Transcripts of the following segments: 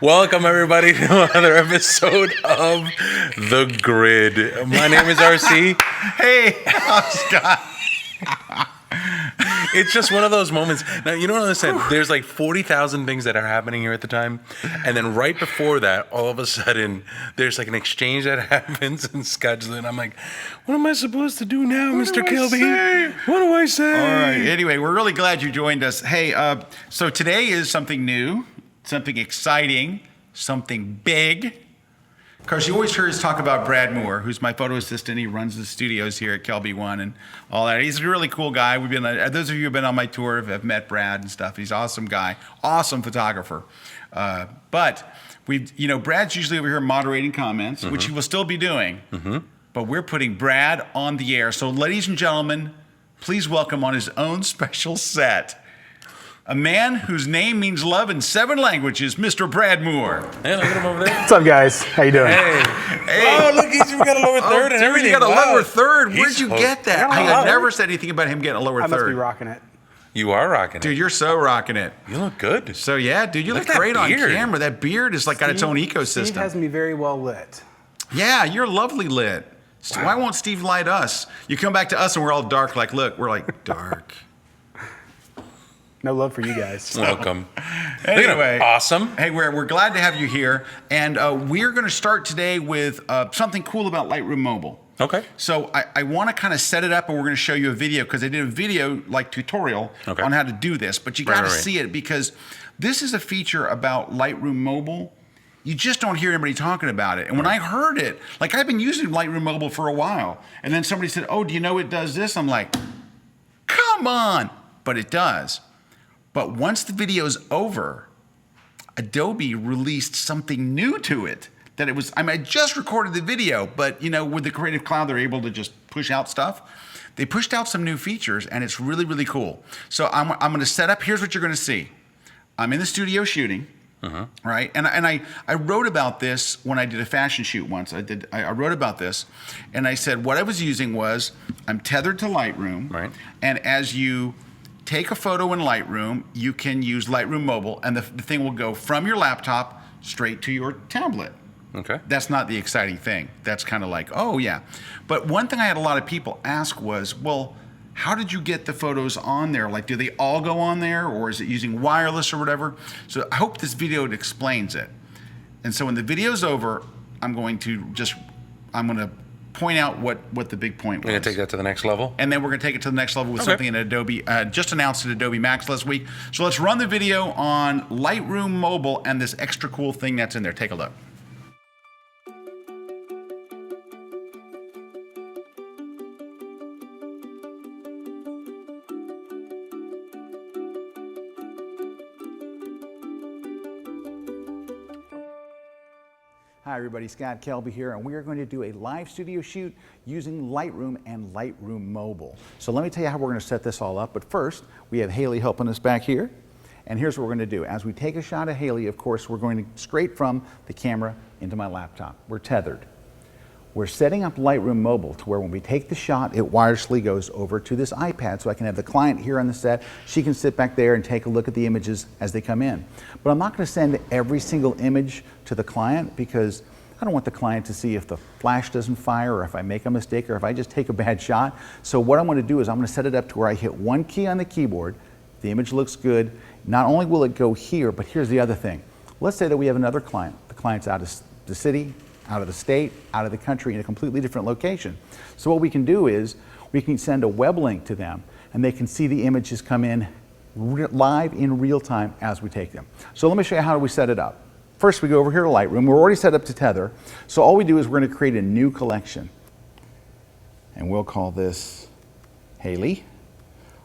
Welcome everybody to another episode of The Grid. My name is RC. Hey, I'm Scott. It's just one of those moments. Now, you don't understand. There's like 40,000 things that are happening here at the time. And then right before that, all of a sudden, there's like an exchange that happens and Scott's and I'm like, what am I supposed to do now, Mr. Kilby? What do I say? All right. Anyway, we're really glad you joined us. Hey, so today is something new, something exciting, something big. Of course, you always hear us talk about Brad Moore, who's my photo assistant. He runs the studios here at Kelby One and all that. He's a really cool guy. We've been, those of you who've been on my tour have met Brad and stuff. He's an awesome guy, awesome photographer. But we've, Brad's usually over here moderating comments, which he will still be doing. But we're putting Brad on the air. So, ladies and gentlemen, please welcome on his own special set, a man whose name means love in 7 languages, Mr. Brad Moore. Hey, look at him over there. What's up, guys? How you doing? Hey. Oh, look, he's got a lower third and everything. You got a Wow. lower third. Where'd you get that? I lower. had never said anything about him getting a lower I must be third. rocking it. You are rocking it. Dude, you're so rocking it. You look good. So yeah, dude, you Look look at that great on beard. camera. That beard is like got its own Steve ecosystem. has me very well lit. Yeah, you're lovely lit. So why won't Steve light us? You come back to us and we're all dark. Like, look, we're like dark. No love for you guys. Welcome. Anyway, Awesome. Hey, we're glad to have you here, and we're going to start today with something cool about Lightroom Mobile. Okay. So I want to kind of set it up, and we're going to show you a video because I did a video like tutorial on how to do this, but you got to see it because this is a feature about Lightroom Mobile. You just don't hear anybody talking about it. And when I heard it, like I've been using Lightroom Mobile for a while, and then somebody said, "Oh, do you know it does this?" I'm like, "Come on!" But it does. But once the video's over, Adobe released something new to it. That it was, I just recorded the video, but with the Creative Cloud, they're able to just push out stuff. They pushed out some new features, and it's really, really cool. So I'm going to set up, here's what you're going to see. I'm in the studio shooting, right? And I wrote about this when I did a fashion shoot once. I wrote about this, and I said what I was using was, I'm tethered to Lightroom, Right. and as you take a photo in Lightroom, you can use Lightroom Mobile, and the thing will go from your laptop straight to your tablet. Okay. That's not the exciting thing. That's kind of like, oh yeah. But one thing I had a lot of people ask was, well, how did you get the photos on there? Like, do they all go on there, or is it using wireless or whatever? So I hope this video explains it. And so when the video's over, I'm going to point out what the big point was. We're going to take that to the next level. And then we're going to take it to the next level with something in Adobe, just announced at Adobe Max last week. So let's run the video on Lightroom Mobile and this extra cool thing that's in there. Take a look. Hi everybody, Scott Kelby here, and we are going to do a live studio shoot using Lightroom and Lightroom Mobile. So let me tell you how we're going to set this all up, but first we have Haley helping us back here, and here's what we're going to do. As we take a shot of Haley, of course, we're going to straight from the camera into my laptop. We're tethered. We're setting up Lightroom Mobile to where when we take the shot, it wirelessly goes over to this iPad so I can have the client here on the set. She can sit back there and take a look at the images as they come in. But I'm not going to send every single image to the client because I don't want the client to see if the flash doesn't fire or if I make a mistake or if I just take a bad shot. So what I'm going to do is I'm going to set it up to where I hit one key on the keyboard, the image looks good. Not only will it go here, but here's the other thing. Let's say that we have another client. The client's out of the city, out of the state, out of the country, in a completely different location. So what we can do is we can send a web link to them and they can see the images come in live in real time as we take them. So let me show you how we set it up. First we go over here to Lightroom. We're already set up to tether. So all we do is we're going to create a new collection. And we'll call this Haley.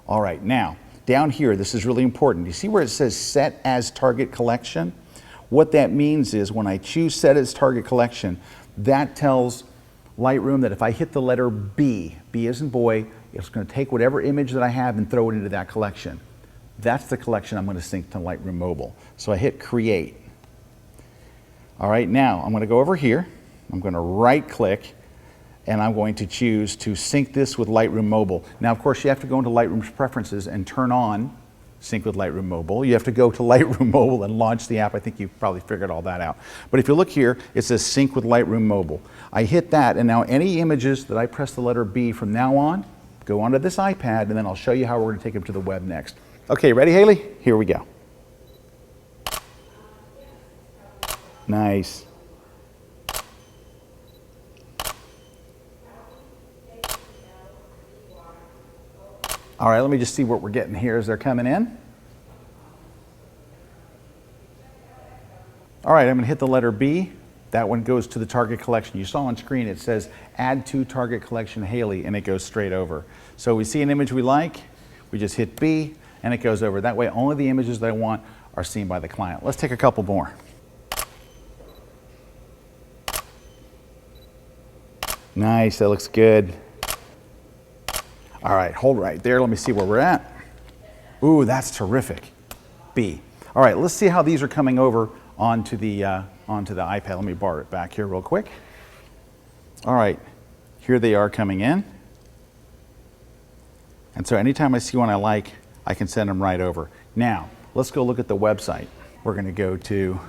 All right, now down here, this is really important. You see where it says set as target collection? What that means is when I choose set as target collection, that tells Lightroom that if I hit the letter B, B as in boy, it's going to take whatever image that I have and throw it into that collection. That's the collection I'm going to sync to Lightroom Mobile. So I hit create. All right, now I'm going to go over here. I'm going to right click and I'm going to choose to sync this with Lightroom Mobile. Now, of course, you have to go into Lightroom's preferences and turn on sync with Lightroom Mobile. You have to go to Lightroom Mobile and launch the app. I think you've probably figured all that out. But if you look here, it says sync with Lightroom Mobile. I hit that, and now any images that I press the letter B from now on, go onto this iPad, and then I'll show you how we're going to take them to the web next. Okay, ready, Haley? Here we go. Nice. All right, let me just see what we're getting here as they're coming in. All right, I'm gonna hit the letter B. That one goes to the target collection. You saw on screen it says add to target collection Haley, and it goes straight over. So we see an image we like, we just hit B and it goes over. That way only the images that I want are seen by the client. Let's take a couple more. Nice, that looks good. All right, hold right there. Let me see where we're at. Ooh, that's terrific. B. All right, let's see how these are coming over onto the iPad. Let me bar it back here real quick. All right, here they are coming in. And so anytime I see one I like, I can send them right over. Now, let's go look at the website. We're gonna go to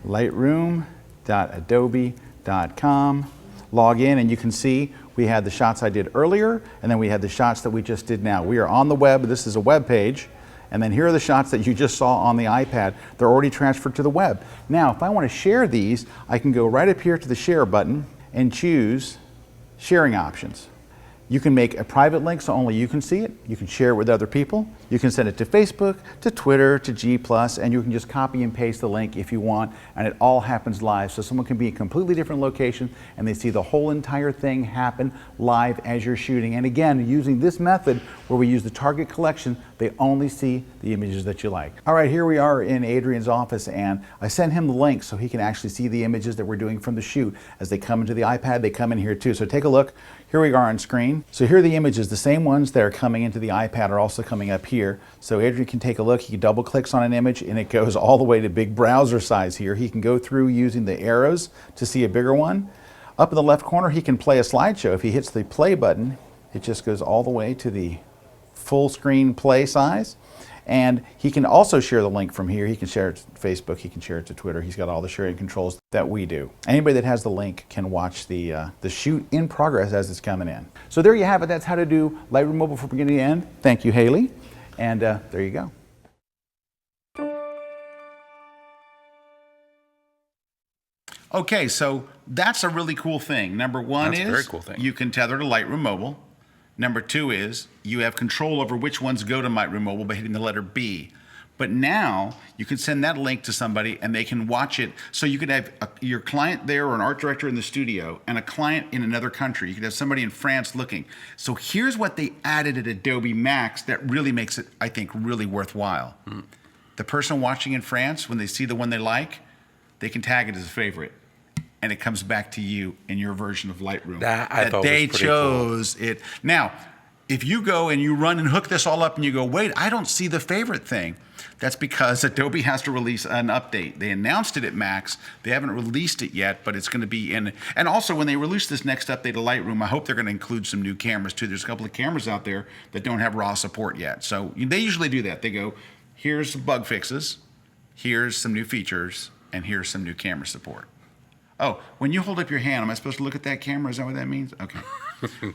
lightroom.adobe.com, log in, and you can see we had the shots I did earlier, and then we had the shots that we just did now. We are on the web. This is a web page. And then here are the shots that you just saw on the iPad. They're already transferred to the web. Now, if I want to share these, I can go right up here to the share button and choose sharing options. You can make a private link so only you can see it. You can share it with other people. You can send it to Facebook, to Twitter, to G+, and you can just copy and paste the link if you want, and it all happens live. So someone can be in a completely different location and they see the whole entire thing happen live as you're shooting. And again, using this method where we use the target collection, they only see the images that you like. All right, here we are in Adrian's office, and I sent him the link so he can actually see the images that we're doing from the shoot. As they come into the iPad, they come in here too. So take a look. Here we are on screen. So here are the images. The same ones that are coming into the iPad are also coming up here. So Adrian can take a look. He double clicks on an image and it goes all the way to big browser size here. He can go through using the arrows to see a bigger one. Up in the left corner, he can play a slideshow. If he hits the play button, it just goes all the way to the full screen play size. And he can also share the link from here. He can share it to Facebook, he can share it to Twitter. He's got all the sharing controls that we do. Anybody that has the link can watch the shoot in progress as it's coming in. So there you have it. That's how to do Lightroom Mobile from beginning to end. Thank you, Haley. And there you go. Okay, so that's a really cool thing. Number one That's a is very cool thing. You can tether to Lightroom Mobile. Number two is you have control over which ones go to Lightroom Mobile by hitting the letter B. But now you can send that link to somebody and they can watch it. So you could have your client there or an art director in the studio and a client in another country. You could have somebody in France looking. So here's what they added at Adobe Max that really makes it, I think, really worthwhile. The person watching in France, when they see the one they like, they can tag it as a favorite. And it comes back to you in your version of Lightroom. That I thought was they pretty chose it. Now, if you go and you run and hook this all up and you go, wait, I don't see the favorite thing. That's because Adobe has to release an update. They announced it at Max. They haven't released it yet, but it's going to be in. And also, when they release this next update of Lightroom, I hope they're going to include some new cameras too. There's a couple of cameras out there that don't have RAW support yet. So they usually do that. They go, here's some bug fixes, here's some new features, and here's some new camera support. Oh, when you hold up your hand, am I supposed to look at that camera? Is that what that means? Okay.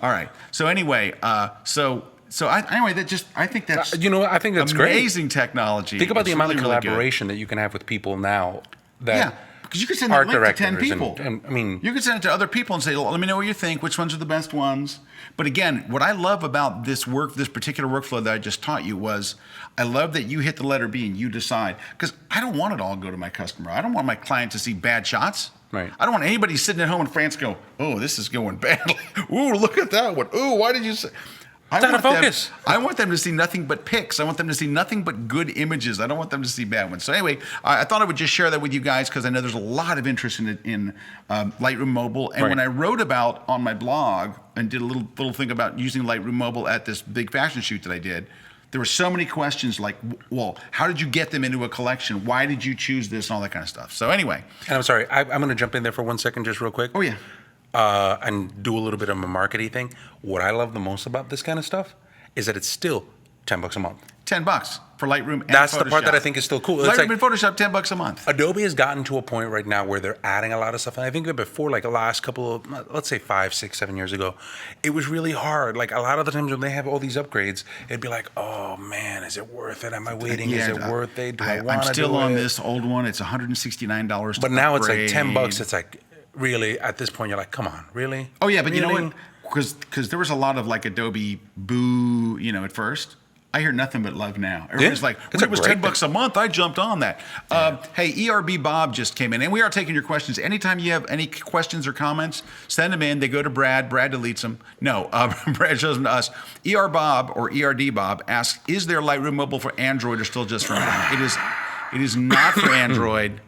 All right. So anyway, I think that's I think that's great. amazing technology. Think about the It's amount really, of really good. collaboration that you can have with people now. That Yeah, because you can send that art link to 10 directors people. and I mean, you can send it to other people and say, well, let me know what you think. Which ones are the best ones? But again, what I love about this particular workflow that I just taught you was, I love that you hit the letter B and you decide. Because I don't want it all to go to my customer. I don't want my client to see bad shots. Right. I don't want anybody sitting at home in France go, oh, this is going badly. Ooh, look at that one. Ooh, why did you say? It's out of focus. I want them to see nothing but pics. I want them to see nothing but good images. I don't want them to see bad ones. So anyway, I thought I would just share that with you guys because I know there's a lot of interest in Lightroom Mobile. And Right. when I wrote about on my blog and did a little thing about using Lightroom Mobile at this big fashion shoot that I did, there were so many questions like, well, how did you get them into a collection? Why did you choose this and all that kind of stuff? So anyway. and I'm sorry, I'm going to jump in there for 1 second, just real quick. Oh, yeah. And do a little bit of a marketing thing. What I love the most about this kind of stuff is that it's still $10 a month. $10 for Lightroom and That's Photoshop. the part that I think is still cool. It's Lightroom like, and Photoshop, $10 a month. Adobe has gotten to a point right now where they're adding a lot of stuff. And I think that before, like the last couple of, let's say 5, 6, 7 years ago, it was really hard. Like a lot of the times when they have all these upgrades, it'd be like, oh man, is it worth it? Am I waiting? Is it worth it? Do I want to do it? I'm still on this old one. It's $169 to But now it's like upgrade. $10. It's like, really, at this point, you're like, come on, really? Oh yeah, but you know Really? what? Because there was a lot of like Adobe boo, at first. I hear nothing but love now. Everybody's like, It's when a it was great $10 a month, I jumped on that. Hey, ERB Bob just came in, and we are taking your questions. Anytime you have any questions or comments, send them in. They go to Brad. Brad deletes them. No, Brad shows them to us. ER Bob or ERD Bob asks, is there Lightroom Mobile for Android or still just for Mac? It is not for Android.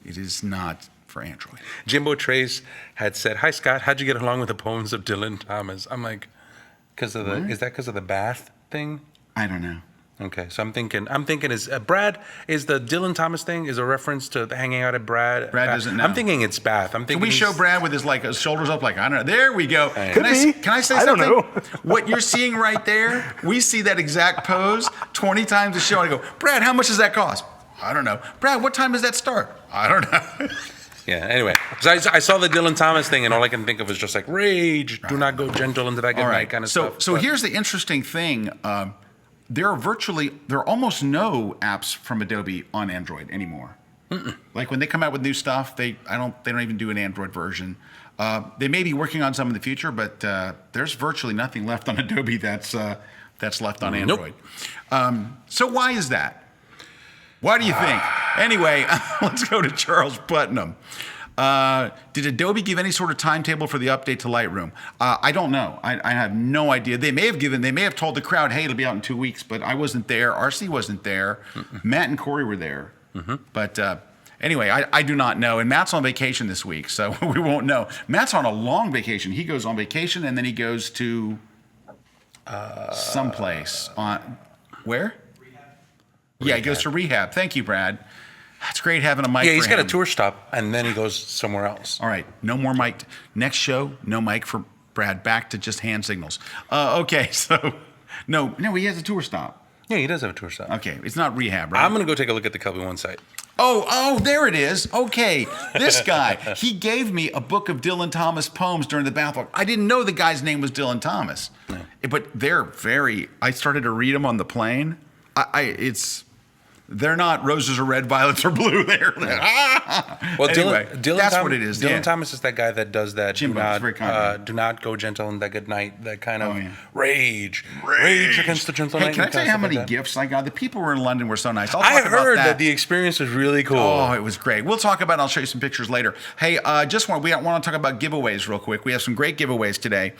It is not for Android. Jimbo Trace had said, "Hi Scott, how'd you get along with the poems of Dylan Thomas?" I'm like, is that because of the bath thing? I don't know. Okay, so I'm thinking is Brad, is the Dylan Thomas thing is a reference to the hanging out at Brad? Brad doesn't know. I'm thinking it's bath. I'm thinking Can we show Brad with his his shoulders up like, I don't know. There we go. Could be. Can I say I don't something? know. What you're seeing right there, we see that exact pose 20 times a show. And I go, Brad, how much does that cost? I don't know. Brad, what time does that start? I don't know. Yeah, anyway, so I saw the Dylan Thomas thing, and all I can think of is just like rage. Do not go gentle into that good night kind of stuff. So here's the interesting thing. There are almost no apps from Adobe on Android anymore. Like when they come out with new stuff, they don't even do an Android version. They may be working on some in the future, but there's virtually nothing left on Adobe that's left on Android. So why is that? Why do you think? Anyway, let's go to Charles Putnam. Did Adobe give any sort of timetable for the update to Lightroom? I don't know. I have no idea. They may have told the crowd, hey, it'll be out in 2 weeks, but I wasn't there. RC wasn't there. Matt and Corey were there. But anyway, I do not know. And Matt's on vacation this week, so we won't know. Matt's on a long vacation. He goes on vacation and then he goes to someplace. Where? Yeah, he goes to rehab. Thank you, Brad. It's great having a mic. Yeah, he's for got a him. tour stop, and then he goes somewhere else. All right, no more mic. Next show, no mic for Brad. Back to just hand signals. Okay, so no, he has a tour stop. Yeah, he does have a tour stop. Okay, it's not rehab, right? I'm gonna go take a look at the Kelby One site. Oh, there it is. Okay, this guy, he gave me a book of Dylan Thomas poems during the bathwalk. I didn't know the guy's name was Dylan Thomas, but I started to read them on the plane. They're not roses are red, violets are blue. Well, anyway, Dylan that's Thomas, what it is. Dylan yeah. Thomas is that guy that does that. Jimbo, it's very kind. Do not go gentle in that good night. That kind of yeah. rage against the gentle Hey, night. can I and tell you how stuff like many that. gifts I got? The people who were in London were so nice. I heard that the experience was really cool. Oh, it was great. We'll talk about it. I'll show you some pictures later. Hey, we want to talk about giveaways real quick. We have some great giveaways today.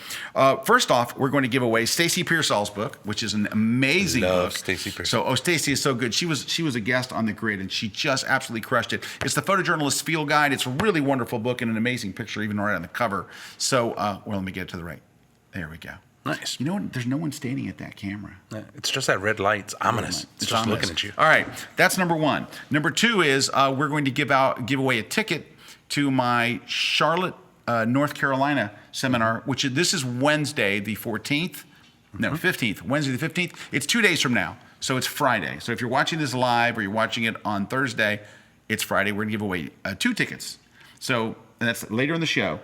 First off, we're going to give away Stacey Pearsall's book, which is an amazing Love book. Stacey Pearsall. Stacey is so good. She was a guest on the grid, and she just absolutely crushed it. It's the photojournalist field guide. It's a really wonderful book and an amazing picture, even right on the cover. So, let me get it to the right. There we go. Nice. You know what? There's no one standing at that camera. It's just that red light. It's ominous. It's just ominous. looking at you. All right, that's number one. Number two is we're going to give away a ticket to my Charlotte, North Carolina seminar, this is Wednesday the 14th. No, 15th. Wednesday the 15th. It's 2 days from now, so it's Friday. So if you're watching this live or you're watching it on Thursday, it's Friday. We're going to give away 2 tickets. So that's later in the show.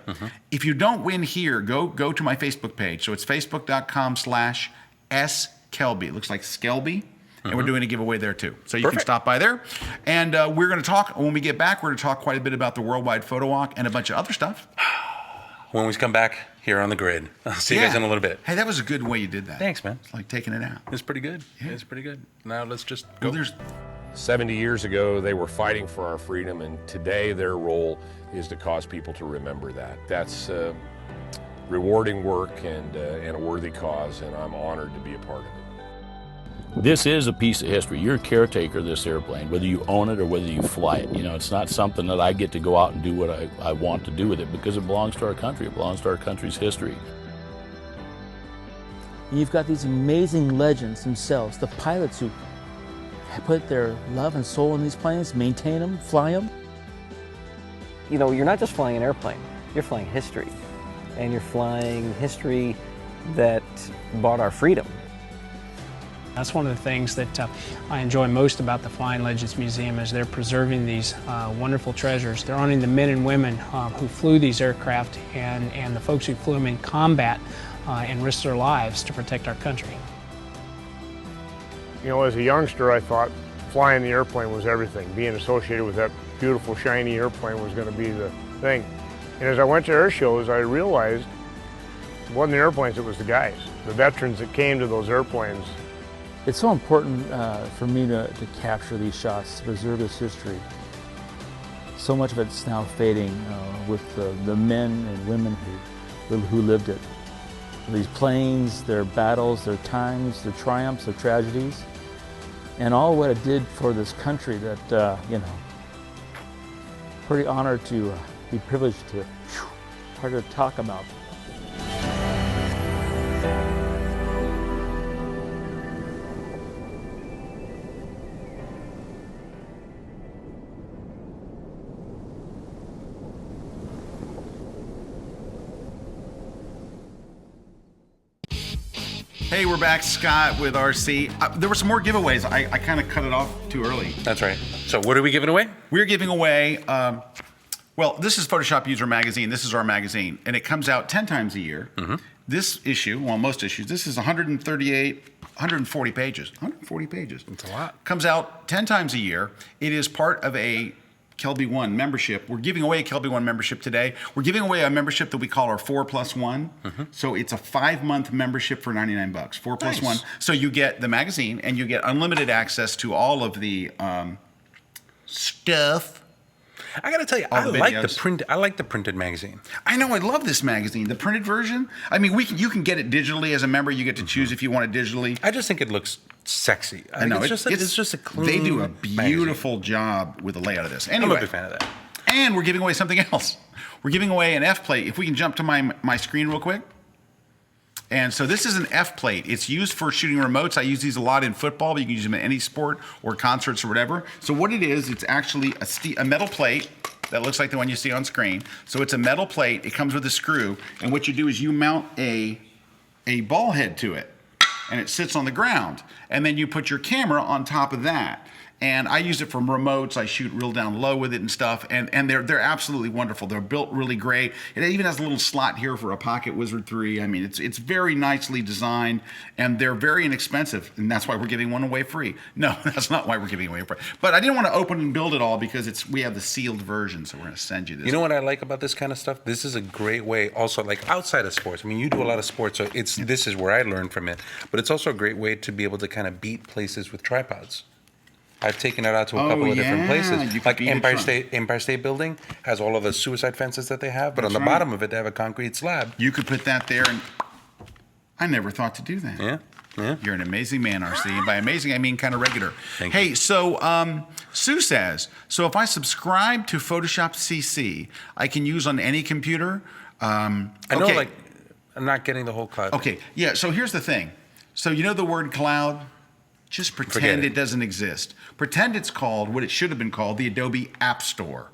If you don't win here, go to my Facebook page. So it's facebook.com/skelby. It looks like Skelby. And we're doing a giveaway there too. So you can stop by there. And we're going to talk, when we get back, we're going to talk quite a bit about the Worldwide Photo Walk and a bunch of other stuff. When we come back here on the grid. I'll see you guys in a little bit. Hey, that was a good way you did that. Thanks, man. It's like taking it out. It's pretty good. Yeah. It's pretty good. Now let's just go. Well, 70 years ago, they were fighting for our freedom, and today their role is to cause people to remember that. That's rewarding work and a worthy cause, and I'm honored to be a part of it. This is a piece of history. You're a caretaker of this airplane, whether you own it or whether you fly it. You know, it's not something that I get to go out and do what I want to do with it, because it belongs to our country. It belongs to our country's history. You've got these amazing legends themselves, the pilots who put their love and soul in these planes, maintain them, fly them. You know, you're not just flying an airplane, you're flying history. And you're flying history that bought our freedom. That's one of the things that I enjoy most about the Flying Legends Museum is they're preserving these wonderful treasures. They're honoring the men and women who flew these aircraft and the folks who flew them in combat and risked their lives to protect our country. You know, as a youngster, I thought flying the airplane was everything. Being associated with that beautiful, shiny airplane was going to be the thing. And as I went to air shows, I realized it wasn't the airplanes, it was the guys, the veterans that came to those airplanes. It's so important for me to capture these shots, to preserve this history. So much of it's now fading with the men and women who lived it. These planes, their battles, their times, their triumphs, their tragedies, and all what it did for this country that, you know, pretty honored to be privileged to, hard to talk about. Hey, we're back, Scott, with RC. There were some more giveaways. I kind of cut it off too early. That's right. So what are we giving away? We're giving away, well, this is Photoshop User Magazine. This is our magazine, and it comes out 10 times a year. Mm-hmm. This issue, well, most issues, this is 140 pages. 140 pages. That's a lot. Comes out 10 times a year. It is part of a Kelby One membership. We're giving away a Kelby One membership today. We're giving away a membership that we call our 4+1. Mm-hmm. So it's a 5-month membership for $99. 4+1. So you get the magazine and you get unlimited access to all of the stuff. I gotta tell you, I like the printed magazine. I know, I love this magazine. The printed version. I mean, you can get it digitally as a member. You get to choose if you want it digitally. I just think it looks sexy. I know it's just a clean. They do a beautiful job with the layout of this. Anyway, I'm a big fan of that. And we're giving away something else. We're giving away an F plate. If we can jump to my screen real quick. And so this is an F plate. It's used for shooting remotes. I use these a lot in football, but you can use them in any sport or concerts or whatever. So what it is, it's actually a metal plate that looks like the one you see on screen. So it's a metal plate. It comes with a screw. And what you do is you mount a ball head to it. And it sits on the ground. And then you put your camera on top of that. And I use it for remotes. I shoot real down low with it and stuff. And they're absolutely wonderful. They're built really great. It even has a little slot here for a Pocket Wizard 3. I mean, it's very nicely designed, and they're very inexpensive. And that's why we're giving one away free. No, that's not why we're giving away free. But I didn't want to open and build it all because we have the sealed version. So we're going to send you this. You know what I like about this kind of stuff? This is a great way also, like outside of sports. I mean, you do a lot of sports, so this is where I learned from it. But it's also a great way to be able to kind of beat places with tripods. I've taken it out to a couple of different places. Like Empire State Building has all of the suicide fences that they have, but on the bottom of it, they have a concrete slab. You could put that there, and I never thought to do that. Yeah. You're an amazing man, RC. And by amazing, I mean kind of regular. Thank you. Hey, so Sue says, so if I subscribe to Photoshop CC, I can use on any computer? I know, like, I'm not getting the whole cloud. Okay, yeah, so here's the thing. So you know the word cloud? Just pretend it doesn't exist. Pretend it's called what it should have been called, the Adobe App Store.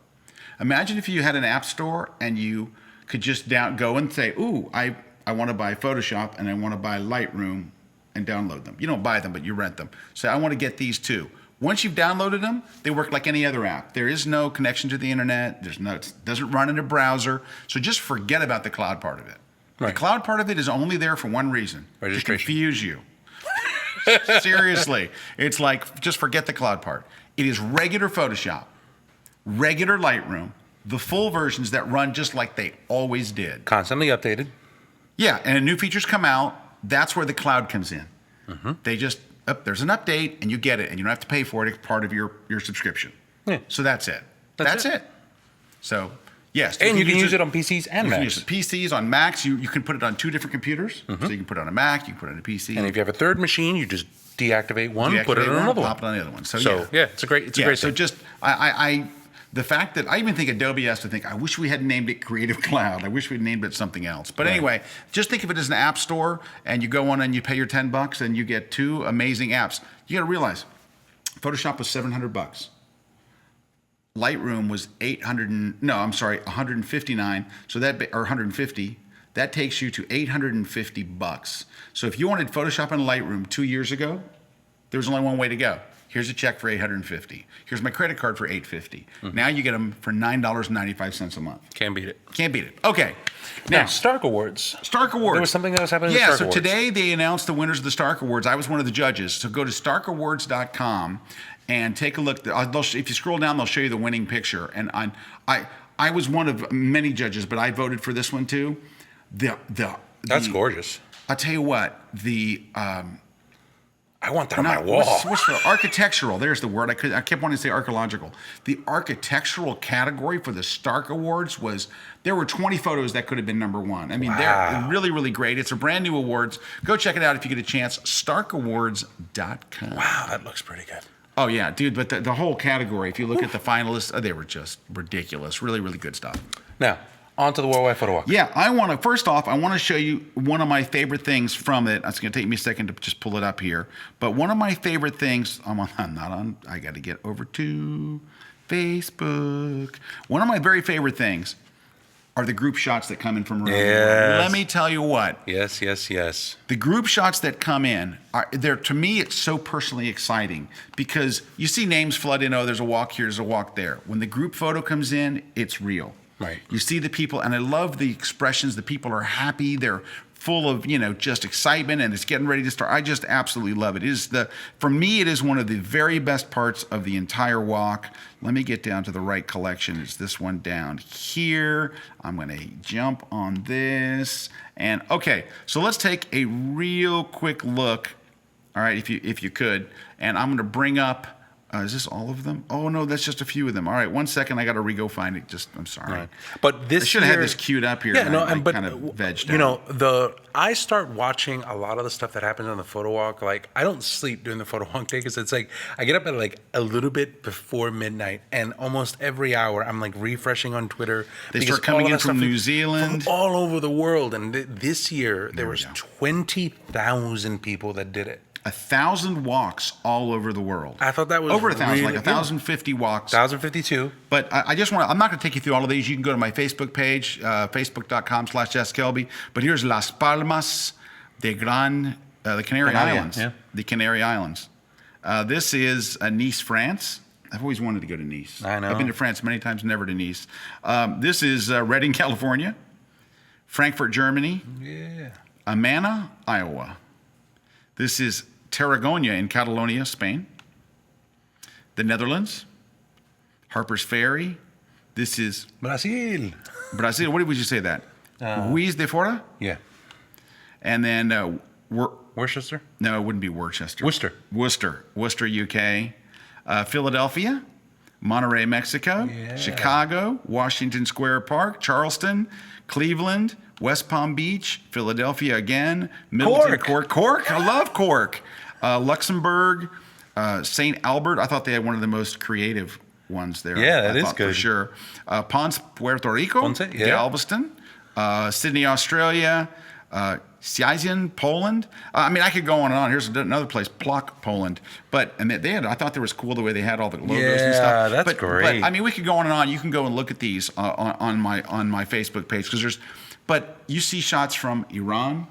Imagine if you had an app store and you could just go and say, ooh, I want to buy Photoshop and I want to buy Lightroom and download them. You don't buy them, but you rent them. Say, I want to get these two. Once you've downloaded them, they work like any other app. There is no connection to the internet. It doesn't run in a browser. So just forget about the cloud part of it. Right. The cloud part of it is only there for one reason. Registration. To confuse you. Seriously. It's like, just forget the cloud part. It is regular Photoshop, regular Lightroom, the full versions that run just like they always did. Constantly updated. Yeah, and new features come out. That's where the cloud comes in. Mm-hmm. They just, there's an update, and you get it, and you don't have to pay for it. It's part of your subscription. Yeah. So that's it. That's it. So, yes. And you can use it on PCs and Macs. You can use it PCs, on Macs. You can put it on 2 different computers. Mm-hmm. So you can put it on a Mac, you can put it on a PC. And if you have a third machine, you just deactivate one, put it on another one. Pop it on the other one. So yeah, it's a great thing. So just, the fact that I even think Adobe has to think, I wish we had named it Creative Cloud. I wish we'd named it something else. But anyway, just think of it as an app store, and you go on and you pay your $10 and you get 2 amazing apps. You got to realize, Photoshop was $700. Lightroom was $159. So or 150. That takes you to $850. So if you wanted Photoshop and Lightroom 2 years ago, There was only one way to go. Here's a check for $850. Here's my credit card for $850. Now you get them for $9.95 a month. Can't beat it. Can't beat it. Okay. Now, Stark Awards. Stark Awards. There was something that was happening with Yeah, Stark so Awards. today they announced the winners of the Stark Awards. I was one of the judges. So go to starkawards.com and take a look. If you scroll down, they'll show you the winning picture. And I was one of many judges, but I voted for this one too. That's gorgeous. I'll tell you what, I want that on my wall. What's the architectural? There's the word. I kept wanting to say archaeological. The architectural category for the Stark Awards there were 20 photos that could have been number one. I mean, they're really, really great. It's a brand new awards. Go check it out if you get a chance. starkawards.com. Wow, that looks pretty good. Oh, yeah, dude. But the whole category, if you look at the finalists, they were just ridiculous. Really, really good stuff. Now, on to the Worldwide Photo Walk. Yeah, first off, I want to show you one of my favorite things from it. It's going to take me a second to just pull it up here. But one of my favorite things, I got to get over to Facebook. One of my very favorite things are the group shots that come in from around the world. Let me tell you what. Yes. The group shots that come in, to me, it's so personally exciting because you see names flood in, there's a walk here, there's a walk there. When the group photo comes in, it's real. Right. You see the people, and I love the expressions. The people are happy. They're full of, just excitement, and it's getting ready to start. I just absolutely love it. For me, it is one of the very best parts of the entire walk. Let me get down to the right collection. It's this one down here. I'm going to jump on this. And okay, so let's take a real quick look. All right, if you could. And I'm going to bring up. Is this all of them? Oh, no, that's just a few of them. All right, 1 second. I got to re-go find it. I'm sorry. Right. But this I should have had this queued up here. Yeah, but kind of vegged out. I start watching a lot of the stuff that happens on the photo walk. Like, I don't sleep during the photo walk day because it's like I get up at like a little bit before midnight, and almost every hour I'm like refreshing on Twitter. They start coming in from New Zealand, from all over the world. And this year there was 20,000 people that did it. 1,000 walks all over the world. I thought that was over 1,000, really, like 1,050 walks. 1,052. But I'm not going to take you through all of these. You can go to my Facebook page, facebook.com/JessKelby. But here's Las Palmas de the Canary Islands. Yeah. The Canary Islands. This is Nice, France. I've always wanted to go to Nice. I know. I've been to France many times, never to Nice. This is Redding, California. Frankfurt, Germany. Yeah. Amana, Iowa. This is Tarragona in Catalonia, Spain. The Netherlands. Harper's Ferry. This is Brazil. What would you say that? Juiz de Fora? Yeah. And then Worcester? No, it wouldn't be Worcester. Worcester, UK. Philadelphia. Monterey, Mexico. Yeah. Chicago. Washington Square Park. Charleston. Cleveland. West Palm Beach, Philadelphia again, Middleton, Cork. I love Cork. Luxembourg, St. Albert. I thought they had one of the most creative ones there. Yeah, that is good. For sure. Ponce, Puerto Rico. Ponce, yeah. Galveston, Sydney, Australia. Szczecin, Poland. I mean, I could go on and on. Here's another place, Plock, Poland. I thought there was cool the way they had all the logos and stuff. Yeah, that's great. But I mean, we could go on and on. You can go and look at these on my Facebook page but you see shots from Iran,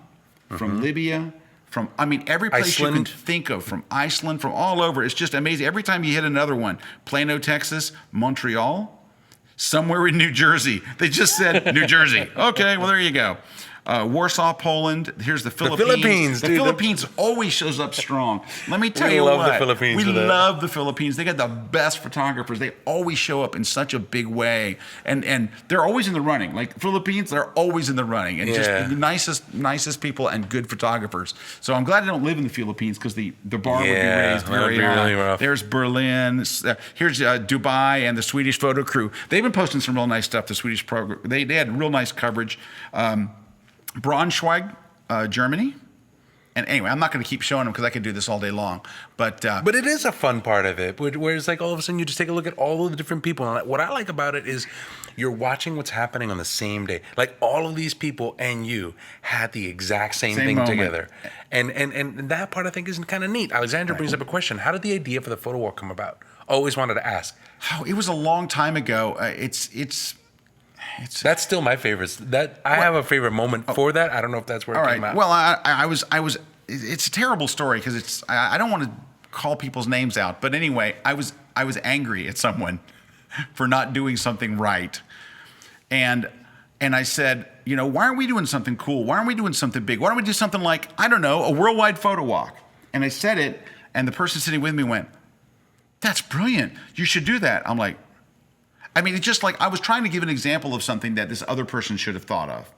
from Libya, from every place Iceland. you can think of, from Iceland, from all over. It's just amazing. Every time you hit another one, Plano, Texas, Montreal, somewhere in New Jersey. They just said New Jersey. Okay, well there you go. Warsaw, Poland. Here's the Philippines. The Philippines always shows up strong. Let me tell you what. We love the Philippines. We love the Philippines. They got the best photographers. They always show up in such a big way. And they're always in the running. Like Philippines, they're always in the running. And just the nicest people and good photographers. So I'm glad I don't live in the Philippines because the bar would be raised very high. Really rough. There's Berlin. Here's Dubai and the Swedish photo crew. They've been posting some real nice stuff, the Swedish program. They had real nice coverage. Braunschweig, Germany. And anyway, I'm not going to keep showing them because I could do this all day long. But it is a fun part of it, where it's like all of a sudden you just take a look at all of the different people. And what I like about it is you're watching what's happening on the same day. Like all of these people and you had the exact same thing moment together. And that part I think is kind of neat. Alexandra brings up a question. How did the idea for the photo walk come about? Always wanted to ask. It was a long time ago. That's still my favorite. I have a favorite moment for that. I don't know if that's where it came out. Well, I was. It's a terrible story because I don't want to call people's names out. But anyway, I was angry at someone for not doing something right. And I said, you know, why aren't we doing something cool? Why aren't we doing something big? Why don't we do something like, I don't know, a worldwide photo walk? And I said it, and the person sitting with me went, that's brilliant. You should do that. I'm like, I mean, it's just like I was trying to give an example of something that this other person should have thought of.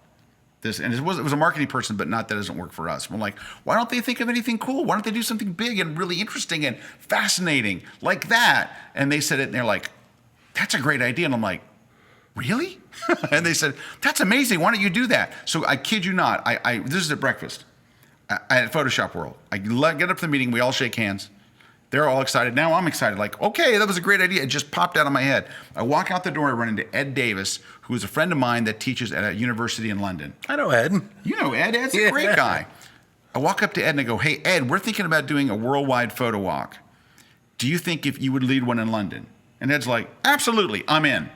And it was a marketing person, but not that doesn't work for us. We're like, why don't they think of anything cool? Why don't they do something big and really interesting and fascinating like that? And they said it, and they're like, that's a great idea. And I'm like, really? And they said, that's amazing. Why don't you do that? So I kid you not, this is at breakfast at Photoshop World. I get up to the meeting. We all shake hands. They're all excited. Now I'm excited. Like, okay, that was a great idea. It just popped out of my head. I walk out the door. I run into Ed Davis, who is a friend of mine that teaches at a university in London. I know Ed. You know Ed. Ed's a great guy. I walk up to Ed and I go, hey, Ed, we're thinking about doing a worldwide photo walk. Do you think if you would lead one in London? And Ed's like, absolutely, I'm in.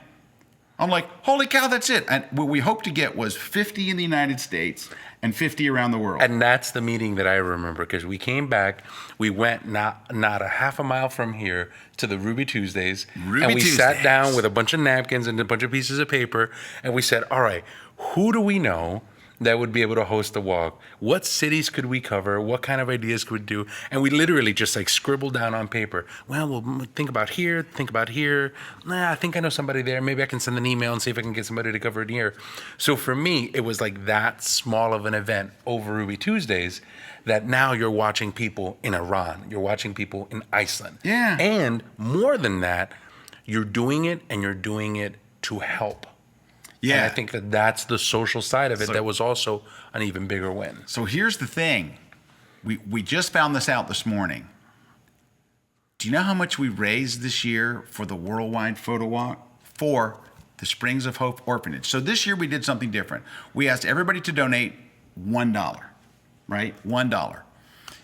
I'm like, holy cow, that's it. And what we hoped to get was 50 in the United States and 50 around the world. And that's the meeting that I remember, because we came back, we went not a half a mile from here to the Ruby Tuesdays, and we sat down with a bunch of napkins and a bunch of pieces of paper, and we said, all right, who do we know that would be able to host the walk? What cities could we cover? What kind of ideas could we do? And we literally just like scribbled down on paper. Well, we'll think about here, think about here. I think I know somebody there. Maybe I can send an email and see if I can get somebody to cover it here. So for me, it was like that small of an event over Ruby Tuesdays that now you're watching people in Iran. You're watching people in Iceland. Yeah. And more than that, you're doing it and you're doing it to help. Yeah. And I think that that's the social side of it that was also an even bigger win. So here's the thing. We just found this out this morning. Do you know how much we raised this year for the Worldwide Photo Walk? For the Springs of Hope Orphanage. So this year we did something different. We asked everybody to donate $1, right? $1.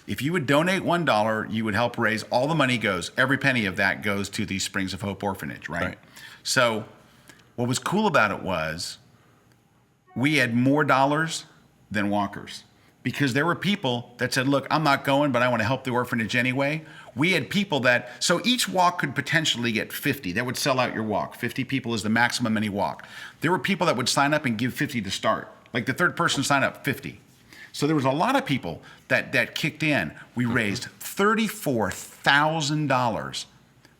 If you would donate $1, you would help raise, all the money goes, every penny of that goes to the Springs of Hope Orphanage, right? So what was cool about it was we had more dollars than walkers, because there were people that said, look, I'm not going, but I want to help the orphanage anyway. We had people that, so each walk could potentially get 50. That would sell out your walk. 50 people is the maximum any walk. There were people that would sign up and give 50 to start. Like the third person signed up 50. So there was a lot of people that kicked in. We raised $34,000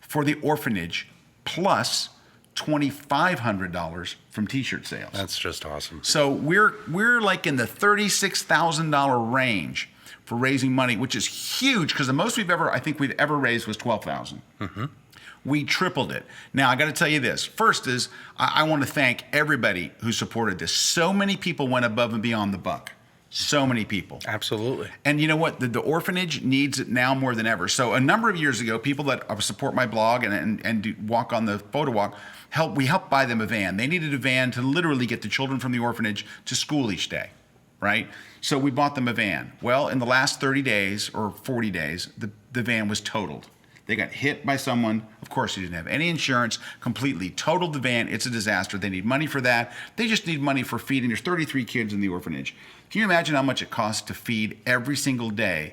for the orphanage, plus $2,500 from t-shirt sales. That's just awesome. So we're like in the $36,000 range for raising money, which is huge, because the most we've ever raised was $12,000. Mm-hmm. We tripled it. Now I got to tell you this. First is I want to thank everybody who supported this. So many people went above and beyond the buck. So many people. Absolutely. And you know what? The orphanage needs it now more than ever. So a number of years ago, people that support my blog and walk on the photo walk, we helped buy them a van. They needed a van to literally get the children from the orphanage to school each day, right? So we bought them a van. Well, in the last 30 days or 40 days, the van was totaled. They got hit by someone. Of course, he didn't have any insurance, completely totaled the van. It's a disaster. They need money for that. They just need money for feeding. There's 33 kids in the orphanage. Can you imagine how much it costs to feed every single day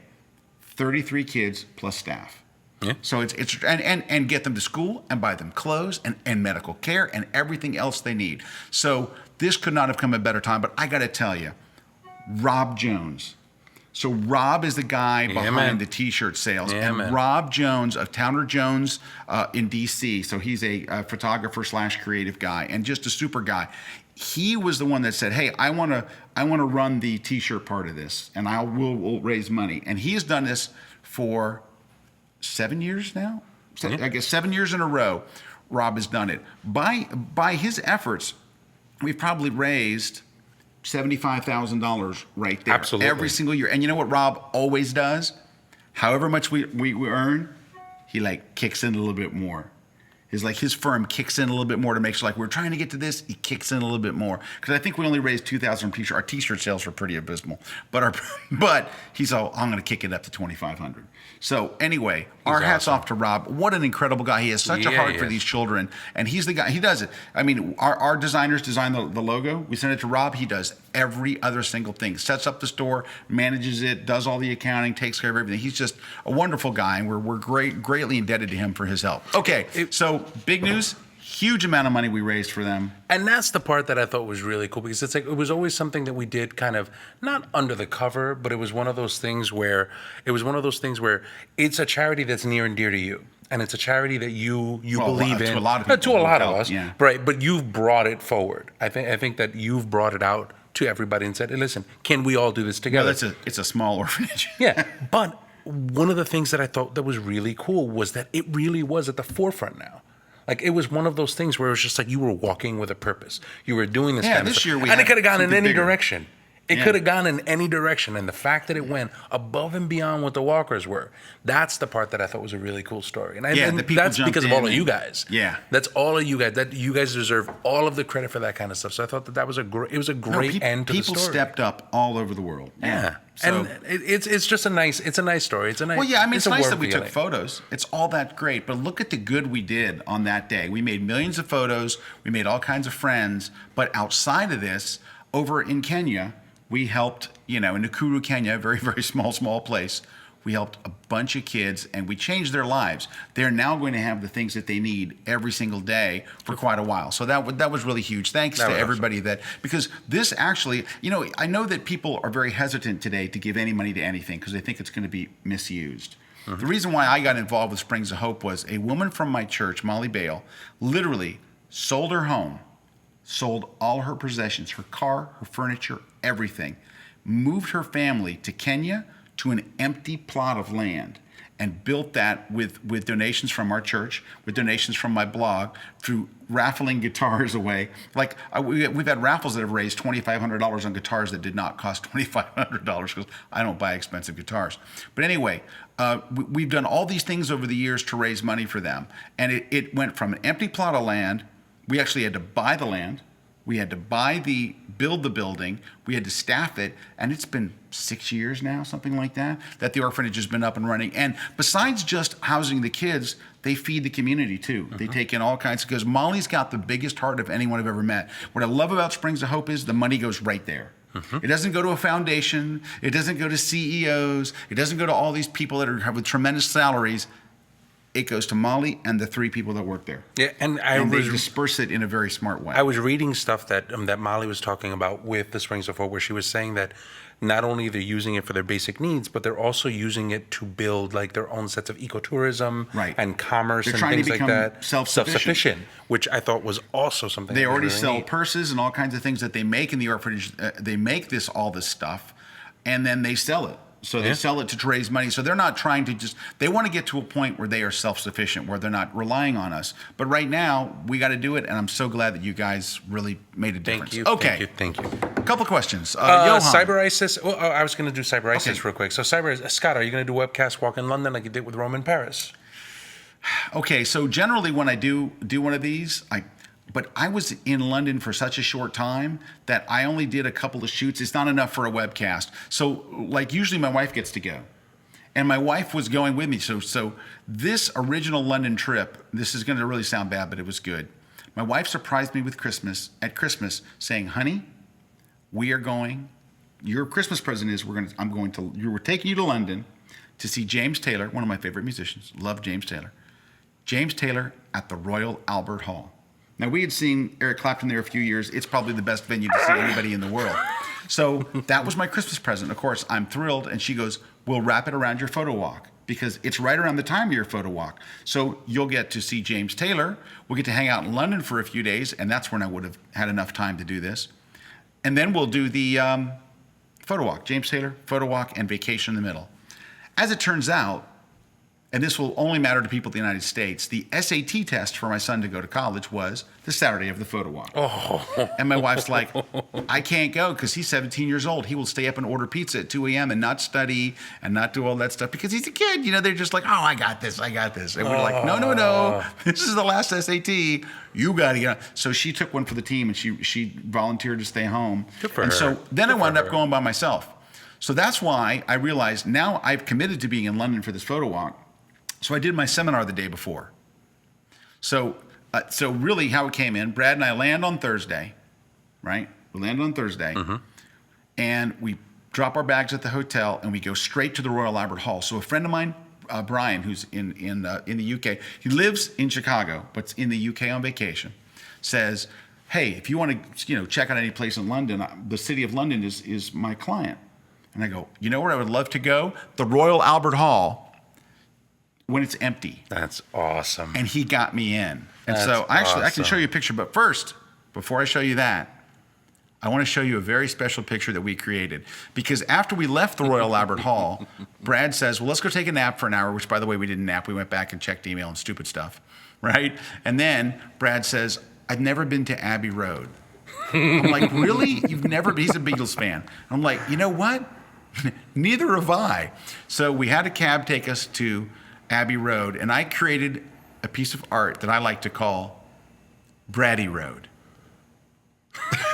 33 kids plus staff? Yeah. So it's and get them to school and buy them clothes and medical care and everything else they need. So this could not have come at a better time. But I got to tell you, Rob Jones. So Rob is the guy behind the t-shirt sales. Rob Jones of Towner Jones in DC. So he's a photographer / creative guy and just a super guy. He was the one that said, hey, I want to run the t-shirt part of this, and we'll raise money. And he has done this for 7 years now. I guess 7 years in a row, Rob has done it. By his efforts, we've probably raised $75,000 right there. Absolutely. Every single year. And you know what Rob always does? However much we earn, he like kicks in a little bit more. His firm kicks in a little bit more to make sure, like, we're trying to get to this, he kicks in a little bit more. Because I think we only raised $2,000 from t-shirt. Our t-shirt sales were pretty abysmal. But he's all, I'm going to kick it up to $2,500. So anyway, our hats off to Rob. What an incredible guy. He has such a heart for these children. And he's the guy, he does it. I mean, our designers designed the logo. We sent it to Rob. He does every other single thing. Sets up the store, manages it, does all the accounting, takes care of everything. He's just a wonderful guy, and we're greatly indebted to him for his help. Okay, so big news. Huge amount of money we raised for them. And that's the part that I thought was really cool, because it's like, it was always something that we did kind of not under the cover, but it was one of those things where it's a charity that's near and dear to you. And it's a charity that you believe in. To a lot of people. To a lot of us. Yeah. Right. But you've brought it forward. I think that you've brought it out to everybody and said, hey, listen, can we all do this together? Well, it's a small orphanage. Yeah. But one of the things that I thought that was really cool was that it really was at the forefront now. Like, it was one of those things where it was just like you were walking with a purpose. You were doing this kind of this stuff. year we and it had could have gone in something any bigger. direction. It could have gone in any direction. And the fact that it went above and beyond what the walkers were, that's the part that I thought was a really cool story. And, and the people that's jumped because of in all of and- you guys. Yeah. That's all of you guys. That you guys deserve all of the credit for that kind of stuff. So I thought that was a great end to the story. People stepped up all over the world. Yeah. So, and it's just a nice story. It's a nice. well, yeah, I mean, it's a nice warm that we took feeling. photos. It's all that great. But look at the good we did on that day. We made millions of photos. We made all kinds of friends. But outside of this, over in Kenya, we helped, in Nakuru, Kenya, a very, very small place. We helped a bunch of kids, and we changed their lives. They're now going to have the things that they need every single day for quite a while. So that was really huge. Thanks to everybody because this actually, I know that people are very hesitant today to give any money to anything because they think it's going to be misused. Mm-hmm. The reason why I got involved with Springs of Hope was a woman from my church, Molly Bale, literally sold her home, sold all her possessions, her car, her furniture, everything, moved her family to Kenya to an empty plot of land, and built that with donations from our church, with donations from my blog, through raffling guitars away. Like we've had raffles that have raised $2,500 on guitars that did not cost $2,500 because I don't buy expensive guitars. But anyway, we've done all these things over the years to raise money for them, and it went from an empty plot of land. We actually had to buy the land. We had to build the building. We had to staff it. And it's been 6 years now, something like that the orphanage has been up and running. And besides just housing the kids, they feed the community too. Mm-hmm. They take in all kinds, because Molly's got the biggest heart of anyone I've ever met. What I love about Springs of Hope is the money goes right there. Mm-hmm. It doesn't go to a foundation. It doesn't go to CEOs. It doesn't go to all these people that have with tremendous salaries. It goes to Molly and the 3 people that work there. Yeah, and they disperse it in a very smart way. I was reading stuff that Molly was talking about with the Springs of Hope, where she was saying that not only they're using it for their basic needs, but they're also using it to build like their own sets of ecotourism and commerce and things like that. Self-sufficient, which I thought was also something. They already really sell neat. Purses and all kinds of things that they make in the orphanage. They make all this stuff, and then they sell it. So they sell it to raise money. So they're not trying to they want to get to a point where they are self-sufficient, where they're not relying on us. But right now, we got to do it, and I'm so glad that you guys really made a difference. Thank you. Okay. Thank you. A couple questions. Johan. Cyber ISIS. Well, I was going to do Cyber ISIS real quick. So Scott, are you going to do webcast walk in London like you did with Rome in Paris? Okay, so generally when I do one of these, but I was in London for such a short time that I only did a couple of shoots. It's not enough for a webcast. So like usually my wife gets to go. And my wife was going with me. So this original London trip, this is going to really sound bad, but it was good. My wife surprised me with Christmas saying, honey, we are going, your Christmas present is we're taking you to London to see James Taylor, one of my favorite musicians. Love James Taylor. James Taylor at the Royal Albert Hall. Now, we had seen Eric Clapton there a few years. It's probably the best venue to see anybody in the world. So that was my Christmas present. Of course, I'm thrilled. And she goes, we'll wrap it around your photo walk because it's right around the time of your photo walk. So you'll get to see James Taylor. We'll get to hang out in London for a few days. And that's when I would have had enough time to do this. And then we'll do the photo walk, James Taylor, photo walk, and vacation in the middle. As it turns out, and this will only matter to people in the United States, the SAT test for my son to go to college was the Saturday of the photo walk. Oh. And my wife's like, I can't go because he's 17 years old. He will stay up and order pizza at 2 a.m. and not study and not do all that stuff because he's a kid. They're just like, oh, I got this. And we're like, no. This is the last SAT. You got to get on. So she took one for the team and she volunteered to stay home. Good for and her. So then I wound up going by myself. So that's why I realized now I've committed to being in London for this photo walk. So I did my seminar the day before. So really how it came in, Brad and I land on Thursday, right? We land on Thursday. Mm-hmm. and we drop our bags at the hotel, and we go straight to the Royal Albert Hall. So a friend of mine, Brian, who's in the UK, he lives in Chicago, but's in the UK on vacation, says, hey, if you want to check out any place in London, the City of London is my client. And I go, you know where I would love to go? The Royal Albert Hall when it's empty. That's awesome. And he got me in. And That's so I can awesome. show you a picture, but first, before I show you that, I want to show you a very special picture that we created. Because after we left the Royal Albert Hall, Brad says, well, let's go take a nap for an hour, which, by the way, we didn't nap. We went back and checked email and stupid stuff, right? And then Brad says, I've never been to Abbey Road. I'm like, really? You've never been? He's a Beatles fan. I'm like, you know what? Neither have I. So we had a cab take us to Abbey Road, and I created a piece of art that I like to call Braddy Road.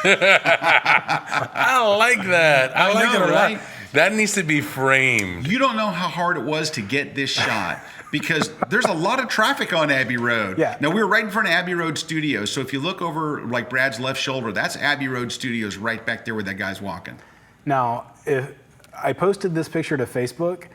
I like that. I like know, it a right? lot. That needs to be framed. You don't know how hard it was to get this shot because there's a lot of traffic on Abbey Road. Yeah. Now, we were right in front of Abbey Road Studios. So if you look over like Brad's left shoulder, that's Abbey Road Studios right back there where that guy's walking. Now, if I posted this picture to Facebook,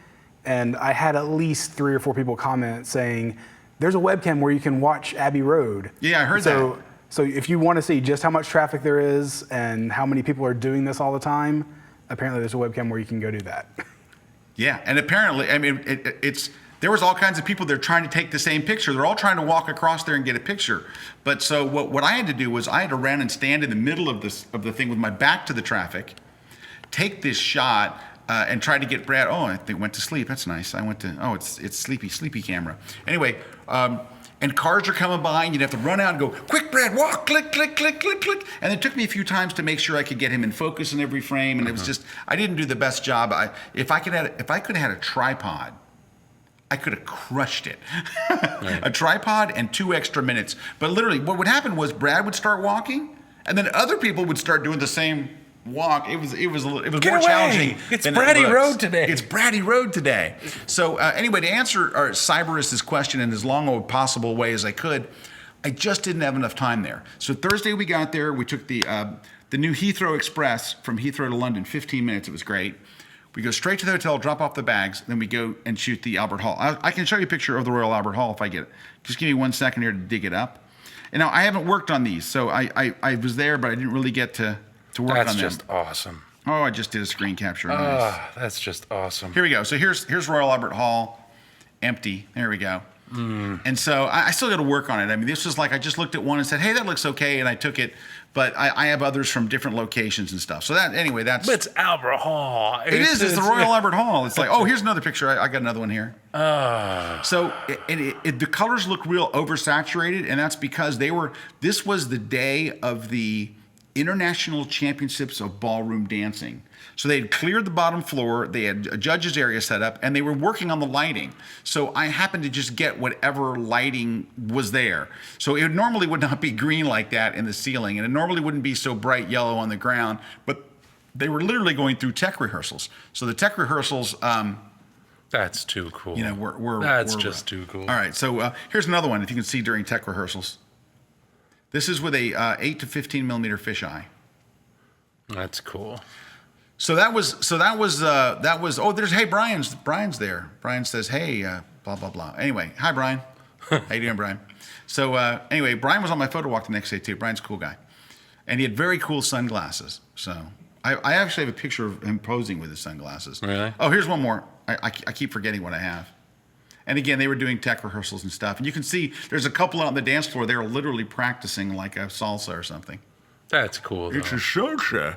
and I had at least 3 or 4 people comment saying, there's a webcam where you can watch Abbey Road. Yeah, I heard that. So if you want to see just how much traffic there is and how many people are doing this all the time, apparently there's a webcam where you can go do that. Yeah, and apparently, I mean, there was all kinds of people there trying to take the same picture. They're all trying to walk across there and get a picture. But so what I had to do was I had to run and stand in the middle of the thing with my back to the traffic, take this shot, and try to get Brad. Oh, I think went to sleep. That's nice. I went to. Oh, it's sleepy camera. Anyway. And cars are coming by, and you'd have to run out and go, quick, Brad, walk, click, click, click, click, click. And it took me a few times to make sure I could get him in focus in every frame, and it was just, I didn't do the best job. If I could have had a tripod, I could have crushed it. Right. A tripod and 2 extra minutes. But literally, what would happen was Brad would start walking, and then other people would start doing the same walk. It was more challenging. It's Braddy Road today. It's Braddy Road today. So anyway, to answer Cyberus' question in as long a possible way as I could, I just didn't have enough time there. So Thursday we got there. We took the new Heathrow Express from Heathrow to London. 15 minutes. It was great. We go straight to the hotel, drop off the bags, then we go and shoot the Albert Hall. I can show you a picture of the Royal Albert Hall if I get it. Just give me 1 second here to dig it up. And now I haven't worked on these, so I was there, but I didn't really get to work on them. That's just awesome. Oh, I just did a screen capture. Nice. Oh, that's just awesome. Here we go. So here's Royal Albert Hall, empty. There we go. And so I still got to work on it. I mean, this was like I just looked at one and said, hey, that looks okay, and I took it. But I have others from different locations and stuff. So that's. But it's Albert Hall. It's the Royal Albert Hall. It's like, oh, here's another picture. I got another one here. So the colors look real oversaturated, and that's because this was the day of the International Championships of Ballroom Dancing. So they had cleared the bottom floor, they had a judge's area set up, and they were working on the lighting. So I happened to just get whatever lighting was there. So it normally would not be green like that in the ceiling, and it normally wouldn't be so bright yellow on the ground, but they were literally going through tech rehearsals. So the tech rehearsals, that's too cool. That's just too cool. All right, so here's another one if you can see during tech rehearsals. This is with a 8 to 15 millimeter fisheye. That's cool. So that was. Oh, hey, Brian's there. Brian says, hey, blah blah blah. Anyway, hi Brian. How you doing, Brian? So anyway, Brian was on my photo walk the next day too. Brian's a cool guy, and he had very cool sunglasses. So I actually have a picture of him posing with his sunglasses. Really? Oh, here's one more. I keep forgetting what I have. And again, they were doing tech rehearsals and stuff. And you can see there's a couple out on the dance floor. They're literally practicing like a salsa or something. That's cool, though. It's a salsa.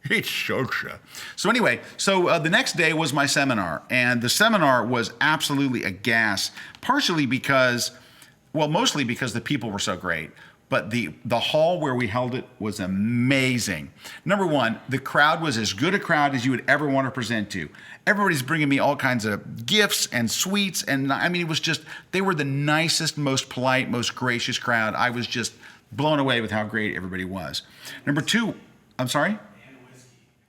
It's salsa. So anyway, the next day was my seminar. And the seminar was absolutely a gas, partially because, mostly because the people were so great. But the hall where we held it was amazing. Number one, the crowd was as good a crowd as you would ever want to present to. Everybody's bringing me all kinds of gifts and sweets. And I mean, they were the nicest, most polite, most gracious crowd. I was just blown away with how great everybody was. Number two, I'm sorry?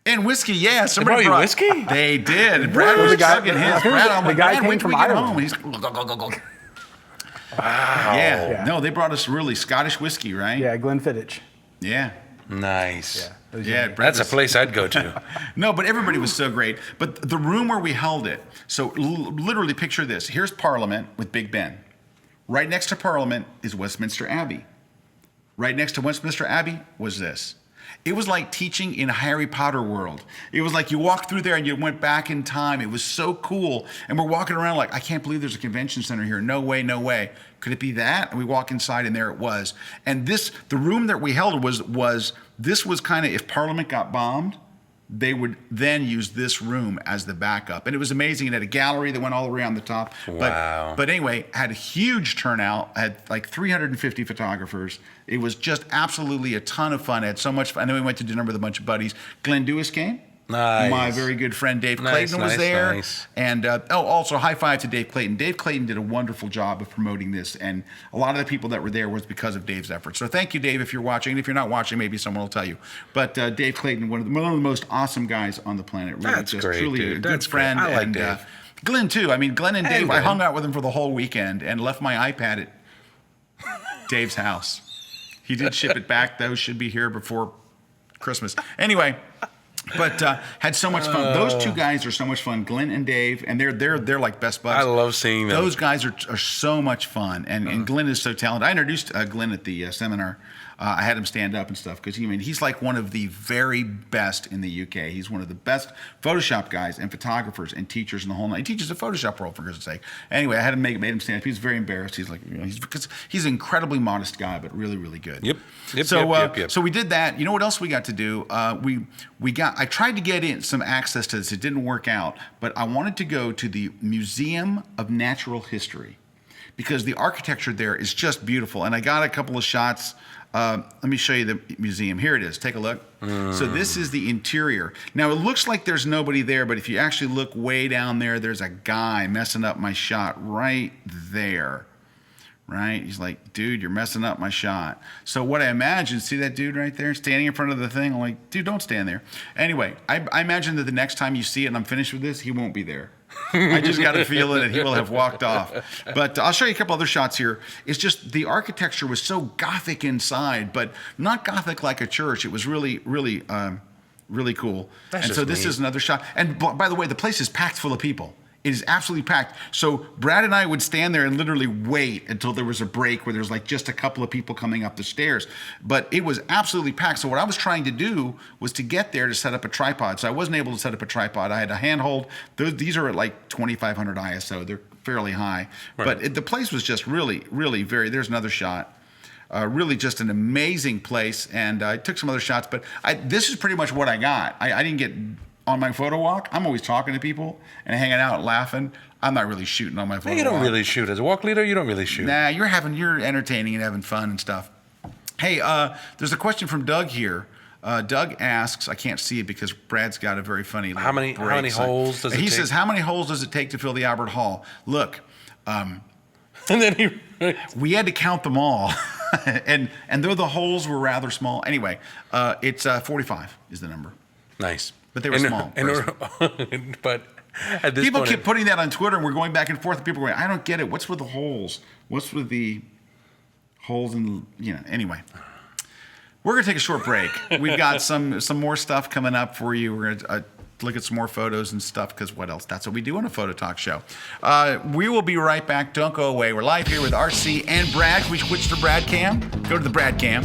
And whiskey, yeah. Somebody brought you whiskey? They did. Brad was chugging his. The guy came from Ireland. He's wow. Yeah. No, they brought us really Scottish whiskey, right? Yeah, Glenfiddich. Yeah. Nice. Yeah, That's a place I'd go to. No, but everybody was so great. But the room where we held it, so literally picture this. Here's Parliament with Big Ben. Right next to Parliament is Westminster Abbey. Right next to Westminster Abbey was this. It was like teaching in Harry Potter world. It was like you walked through there and you went back in time. It was so cool. And we're walking around like, I can't believe there's a convention center here. No way, no way. Could it be that? And we walk inside and there it was. And the room that we held was kind of, if Parliament got bombed, they would then use this room as the backup. And it was amazing. It had a gallery that went all the way around the top. Wow. But anyway, had a huge turnout, had like 350 photographers. It was just absolutely a ton of fun. I had so much fun. And then we went to dinner with a bunch of buddies. Glenn Dewis came. Nice. My very good friend Dave Clayton was there. Nice. And also high five to Dave Clayton. Dave Clayton did a wonderful job of promoting this, and a lot of the people that were there was because of Dave's efforts. So thank you, Dave, if you're watching. And if you're not watching, maybe someone will tell you. But Dave Clayton, one of the most awesome guys on the planet. Really, That's just great, truly dude. a good That's friend. great. I like and, Dave. Glenn too. I mean, Glenn and Hey, Dave. I Glenn. hung out with him for the whole weekend and left my iPad at Dave's house. He did ship it back though. Should be here before Christmas. Anyway. But had so much fun. Those two guys are so much fun, Glenn and Dave, and they're like best buds. I love seeing them. Those guys are so much fun, and Glenn is so talented. I introduced Glenn at the seminar. I had him stand up and stuff because he's like one of the very best in the UK. He's one of the best Photoshop guys and photographers and teachers in the whole night. He teaches the Photoshop world, for goodness sake. Anyway, I had him made him stand up. He was very embarrassed. He's like, because he's an incredibly modest guy, but really, really good. Yep. So we did that. You know what else we got to do? I tried to get in some access to this. It didn't work out, but I wanted to go to the Museum of Natural History because the architecture there is just beautiful. And I got a couple of shots. Let me show you the museum. Here it is. Take a look. So this is the interior. Now, it looks like there's nobody there, but if you actually look way down there, there's a guy messing up my shot right there. Right? He's like, dude, you're messing up my shot. So what I imagine, see that dude right there standing in front of the thing? I'm like, dude, don't stand there. Anyway, I imagine that the next time you see it and I'm finished with this, he won't be there. I just got a feeling that he will have walked off. But I'll show you a couple other shots here. It's just the architecture was so Gothic inside, but not Gothic like a church. It was really, really, really cool. And so this is another shot. And by the way, the place is packed full of people. It is absolutely packed. So Brad and I would stand there and literally wait until there was a break where there's like just a couple of people coming up the stairs. But it was absolutely packed. So what I was trying to do was to get there to set up a tripod. So I wasn't able to set up a tripod. I had a handhold. These are at like 2500 ISO. They're fairly high. Right. But the place was just really, really there's another shot. Really just an amazing place. And I took some other shots. But this is pretty much what I got. I didn't get... On my photo walk, I'm always talking to people and hanging out, laughing. I'm not really shooting on my photo walk. You don't really shoot. As a walk leader, you don't really shoot. Nah, you're entertaining and having fun and stuff. Hey, there's a question from Doug here. Doug asks, I can't see it because Brad's got a very funny How many holes does it take? He says, how many holes does it take to fill the Albert Hall? Look, and then we had to count them all. and though the holes were rather small, anyway, it's 45 is the number. Nice. But they were small. But at this people point, keep putting that on Twitter, and we're going back and forth, and people are going, I don't get it. What's with the holes? What's with the holes in, anyway. We're going to take a short break. We've got some more stuff coming up for you. We're going to look at some more photos and stuff, because what else? That's what we do on a Photo Talk show. We will be right back. Don't go away. We're live here with RC and Brad. Can we switch to Brad Cam? Go to the Brad Cam.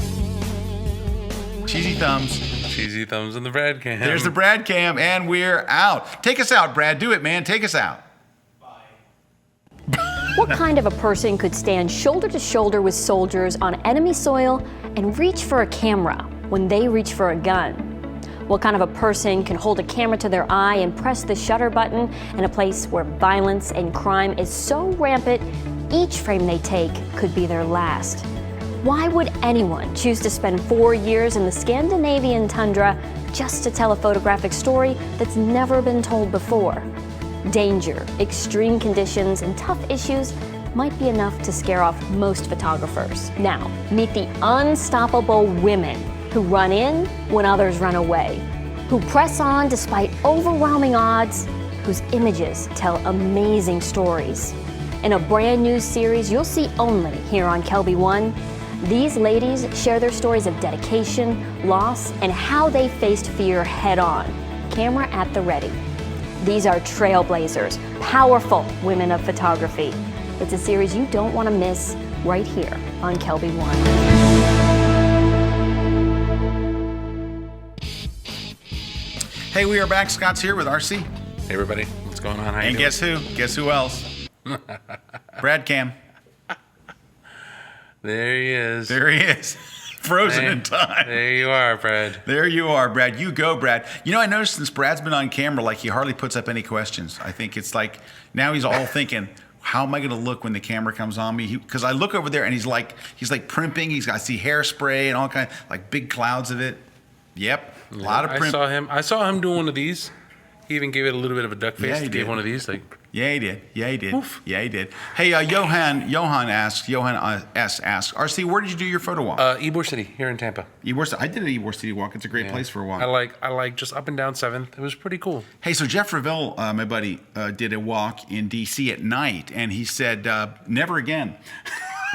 Cheesy thumbs. Cheesy thumbs in the Brad Cam. There's the Brad Cam, and we're out. Take us out, Brad. Do it, man. Take us out. What kind of a person could stand shoulder to shoulder with soldiers on enemy soil and reach for a camera when they reach for a gun? What kind of a person can hold a camera to their eye and press the shutter button in a place where violence and crime is so rampant, each frame they take could be their last? Why would anyone choose to spend 4 years in the Scandinavian tundra just to tell a photographic story that's never been told before? Danger, extreme conditions, and tough issues might be enough to scare off most photographers. Now, meet the unstoppable women who run in when others run away, who press on despite overwhelming odds, whose images tell amazing stories. In a brand new series you'll see only here on Kelby One, These ladies share their stories of dedication, loss, and how they faced fear head on. Camera at the ready. These are trailblazers, powerful women of photography. It's a series you don't want to miss right here on Kelby One. Hey, we are back. Scott's here with RC. Hey, everybody. What's going on? How you And doing? guess who? Guess who else? Brad Cam. There he is. There he is. Frozen in time. There you are, Brad. There you are, Brad. You go, Brad. You know, I noticed since Brad's been on camera, like he hardly puts up any questions. I think it's like now he's all thinking, how am I going to look when the camera comes on me? Because I look over there and he's like primping. I see hairspray and all kind of like big clouds of it. Yep, a lot of primp. I saw him do one of these. He even gave it a little bit of a duck face. Yeah, he He gave did. one of these. Yeah, he did. Yeah, he did. Oof. Yeah, he did. Hey, Johan S. asks, RC, where did you do your photo walk? Ybor City here in Tampa. I did an Ybor City walk. It's a great place for a walk. I like just up and down 7th. It was pretty cool. Hey, so Jeff Revelle, my buddy, did a walk in D.C. at night, and he said, never again.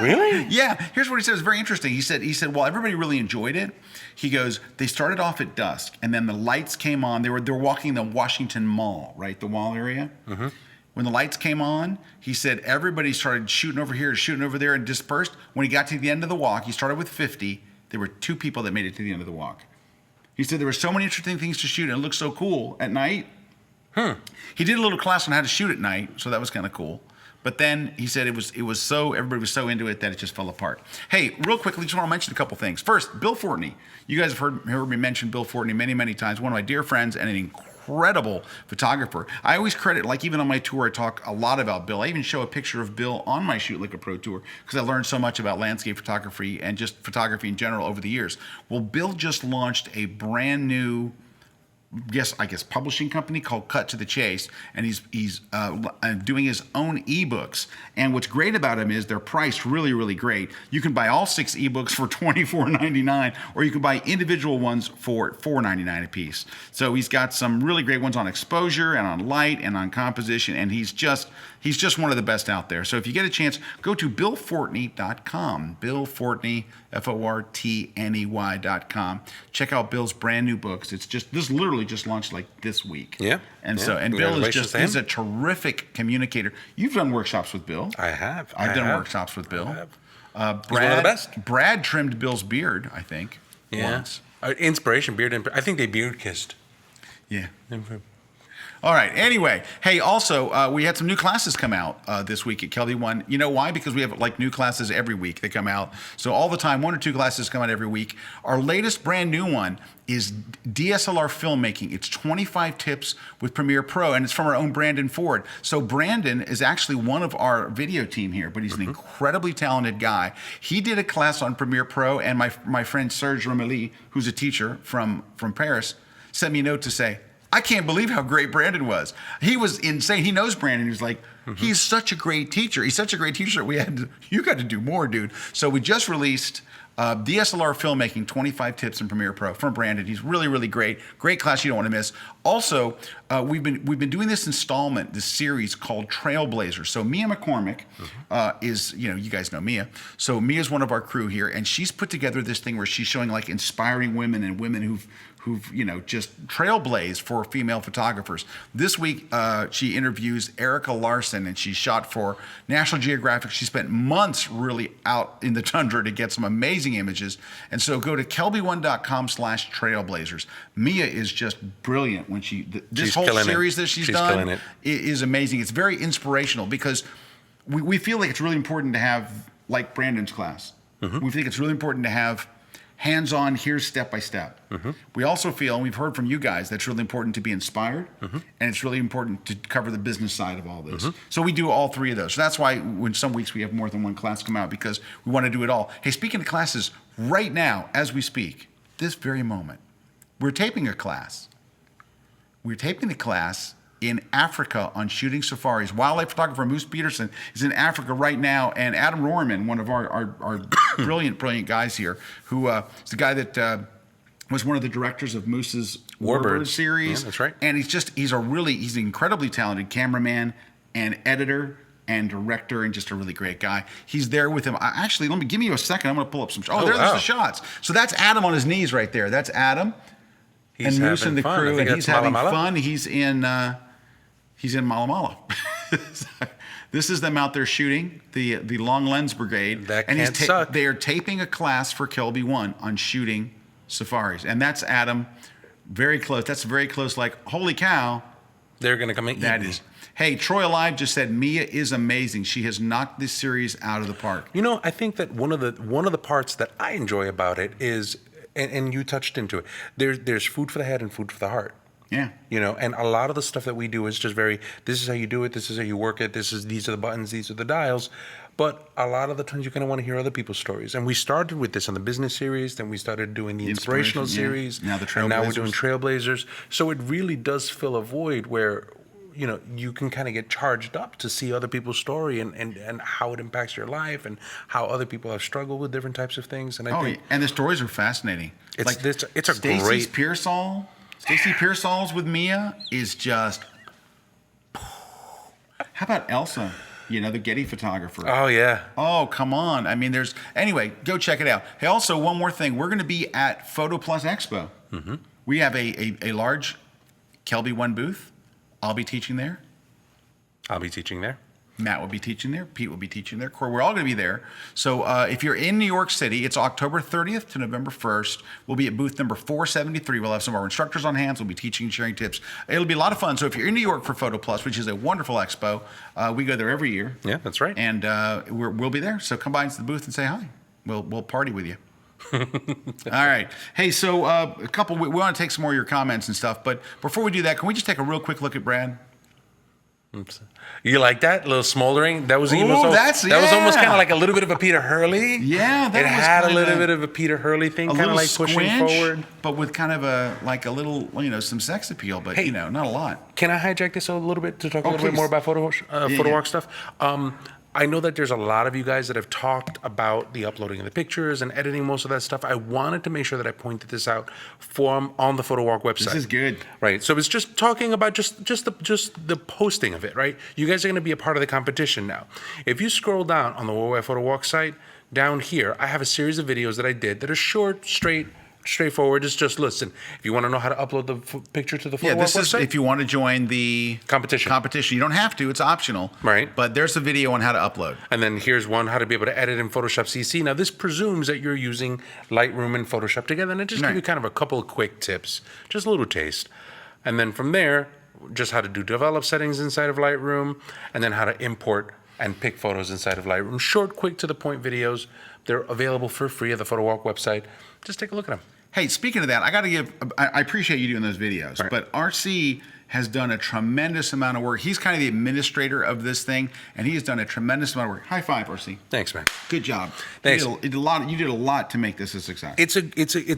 Really? Yeah. Here's what he said. It was very interesting. He said, well, everybody really enjoyed it. He goes, they started off at dusk, and then the lights came on. They were walking the Washington Mall, right, the Wall area. Mm-hmm. When the lights came on, he said everybody started shooting over here, shooting over there, and dispersed. When he got to the end of the walk, he started with 50. There were 2 people that made it to the end of the walk. He said there were so many interesting things to shoot, and it looked so cool at night. He did a little class on how to shoot at night, so that was kind of cool. But then he said everybody was so into it that it just fell apart. Hey, real quickly, just want to mention a couple things. First, Bill Fortney. You guys have heard me mention Bill Fortney many, many times. One of my dear friends and an incredible photographer. I always credit, like even on my tour, I talk a lot about Bill. I even show a picture of Bill on my Shoot Like a Pro tour because I learned so much about landscape photography and just photography in general over the years. Well, Bill just launched a brand new I guess publishing company called Cut to the Chase, and he's doing his own eBooks. And what's great about him is they're priced really, really great. You can buy all 6 eBooks for $24.99, or you can buy individual ones for $4.99 a piece. So he's got some really great ones on exposure and on light and on composition, and he's just one of the best out there. So if you get a chance, go to BillFortney.com. Bill Fortney, FORTNEY.com. Check out Bill's brand new books. This literally just launched like this week. Yeah. And Bill is he's a terrific communicator. You've done workshops with Bill. I have. I've done workshops with Bill. I have. Brad, He's one of the best. Brad trimmed Bill's beard, I think. Yeah. Once. Inspiration, beard. I think they beard kissed. Yeah. All right. Anyway, hey, also, we had some new classes come out this week at Kelby One. You know why? Because we have like new classes every week that come out. So all the time, 1 or 2 classes come out every week. Our latest brand new one is DSLR filmmaking. It's 25 tips with Premiere Pro, and it's from our own Brandon Ford. So Brandon is actually one of our video team here, but he's an incredibly talented guy. He did a class on Premiere Pro, and my friend Serge Romeli, who's a teacher from Paris, sent me a note to say, I can't believe how great Brandon was. He was insane. He knows Brandon. He's like, he's such a great teacher. He's such a great teacher. You got to do more, dude. So we just released DSLR filmmaking, 25 tips in Premiere Pro from Brandon. He's really, really great. Great class you don't want to miss. Also, we've been doing this series called Trailblazers. So Mia McCormick is, you guys know Mia. So Mia's one of our crew here, and she's put together this thing where she's showing like inspiring women and women who've just trailblazed for female photographers. This week, she interviews Erica Larson, and she shot for National Geographic. She spent months really out in the tundra to get some amazing images. And so go to kelby1.com/trailblazers. Mia is just brilliant when this whole series that she's done is amazing. It's very inspirational because we feel like it's really important to have, like Brandon's class. We think it's really important to have hands-on, here's step-by-step. We also feel, and we've heard from you guys, that it's really important to be inspired, and it's really important to cover the business side of all this. So we do all 3 of those. So that's why when some weeks we have more than one class come out, because we want to do it all. Hey, speaking of classes, right now, as we speak, this very moment, we're taping a class. We're taping a class in Africa on shooting safaris. Wildlife photographer Moose Peterson is in Africa right now, and Adam Rorman, one of our brilliant guys here, who is the guy that was one of the directors of Moose's WARBIRDS series. Yeah, that's right. And he's an incredibly talented cameraman and editor and director and just a really great guy. He's there with him. Actually, give me a second. I'm going to pull up some. Oh, there's wow. the shots. So that's Adam on his knees right there. That's Adam. He's and Moose and the having fun. I crew, think and he's that's having Mala Mala. fun. He's in Mala Mala. This is them out there shooting the long lens brigade. That and can't suck. They are taping a class for Kelby 1 on shooting safaris, and that's Adam. Very close. That's very close. Like, holy cow. They're going to come and eat That me. is. Hey, Troy Alive just said Mia is amazing. She has knocked this series out of the park. You know, I think that one of the parts that I enjoy about it is, and you touched into it. There's food for the head and food for the heart. Yeah. You know, and a lot of the stuff that we do is just this is how you do it, this is how you work it, these are the buttons, these are the dials. But a lot of the times you're going to want to hear other people's stories. And we started with this on the business series, then we started doing the inspirational series. Now the and now we're Trailblazers. doing Trailblazers. So it really does fill a void where, you know, you can kind of get charged up to see other people's story and how it impacts your life and how other people have struggled with different types of things. And I think and the stories are fascinating. it's a Stacey great... Pearsall's with Mia is just. How about Elsa? You know, the Getty photographer. Oh, yeah. Oh, come on. I mean, anyway, go check it out. Hey, also, one more thing. We're going to be at Photo Plus Expo. Mm-hmm. We have a large Kelby 1 booth. I'll be teaching there. I'll be teaching there. Matt will be teaching there. Pete will be teaching there. Corey, we're all going to be there. So if you're in New York City, it's October 30th to November 1st. We'll be at booth number 473. We'll have some of our instructors on hand. We'll be teaching and sharing tips. It'll be a lot of fun. So if you're in New York for Photo Plus, which is a wonderful expo, we go there every year. Yeah, that's right. And we'll be there. So come by into the booth and say hi. We'll party with you. All right. Hey, so we want to take some more of your comments and stuff. But before we do that, can we just take a real quick look at Brad? Oops. You like that? A little smoldering? That was Ooh, almost yeah. kind of like a little bit of a Peter Hurley. Yeah, that it was had a kinda- little bit of a Peter Hurley thing, A kind of little like pushing squinch, forward. but with kind of a little, some sex appeal, but Hey. not a lot. Can I hijack this a little bit to talk a Oh, little bit please. more about photo yeah. walk stuff? I know that there's a lot of you guys that have talked about the uploading of the pictures and editing most of that stuff. I wanted to make sure that I pointed this out on the Photo Walk website. This is good. Right. So it's just talking about just the posting of it, right? You guys are going to be a part of the competition now. If you scroll down on the Worldwide Photo Walk site, down here, I have a series of videos that I did that are short, straightforward. It's just listen. If you want to know how to upload the picture to the Photo Yeah, Walk this is website, if you want to join the competition. You don't have to; it's optional. Right. But there's a video on how to upload. And then here's one, how to be able to edit in Photoshop CC. Now, this presumes that you're using Lightroom and Photoshop together, and I just give you kind of a couple of quick tips, just a little taste. And then from there, just how to do develop settings inside of Lightroom, and then how to import and pick photos inside of Lightroom. Short, quick, to the point videos. They're available for free at the Photo Walk website. Just take a look at them. Hey, speaking of that, I appreciate you doing those videos, Right. but RC has done a tremendous amount of work. He's kind of the administrator of this thing, and he has done a tremendous amount of work. High five, RC. Thanks, man. Good job. Thanks. You did a lot to make this a success. It's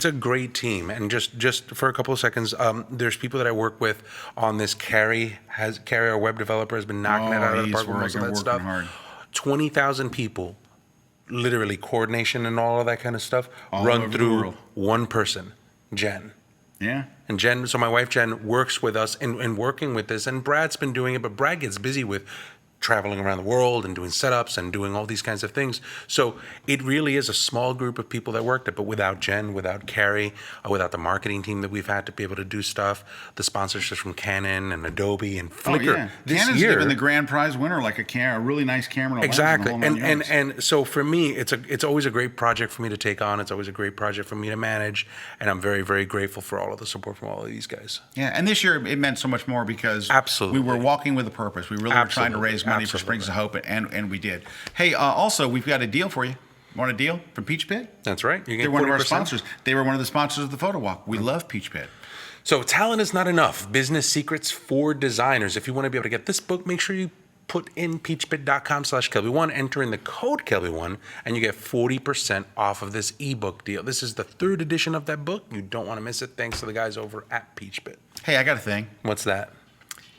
a great team, and just for a couple of seconds, there's people that I work with on this. Carrie, our web developer, has been knocking it out of the park with most of that stuff. Hard. 20,000 people, literally coordination and all of that kind of stuff, All run over the through world. one person, Jen. Yeah. And Jen, so my wife Jen works with us in working with this, and Brad's been doing it, but Brad gets busy with traveling around the world and doing setups and doing all these kinds of things. So it really is a small group of people that worked it, but without Jen, without Carrie, without the marketing team that we've had to be able to do stuff, the sponsorships from Canon and Adobe and Flickr. Oh, yeah. This Canon's year, giving the grand prize winner like a really nice camera. and a lens exactly. and the whole nine yards. And so for me, it's always a great project for me to take on. It's always a great project for me to manage. And I'm very, very grateful for all of the support from all of these guys. Yeah, and this year it meant so much more because Absolutely. we were walking with a purpose. We really were trying to Absolutely. raise money for Springs of Hope, and we did. Hey, also, we've got a deal for you. Want a deal from Peach Pit? That's right. You get They're one of our 40%. sponsors. They were one of the sponsors of the Photo Walk. We love Peach Pit. So talent is not enough. Business secrets for designers. If you want to be able to get this book, make sure you put in peachpit.com/Kelby1, enter in the code Kelby1, and you get 40% off of this ebook deal. This is the 3rd edition of that book. You don't want to miss it. Thanks to the guys over at Peachpit. Hey, I got a thing. What's that?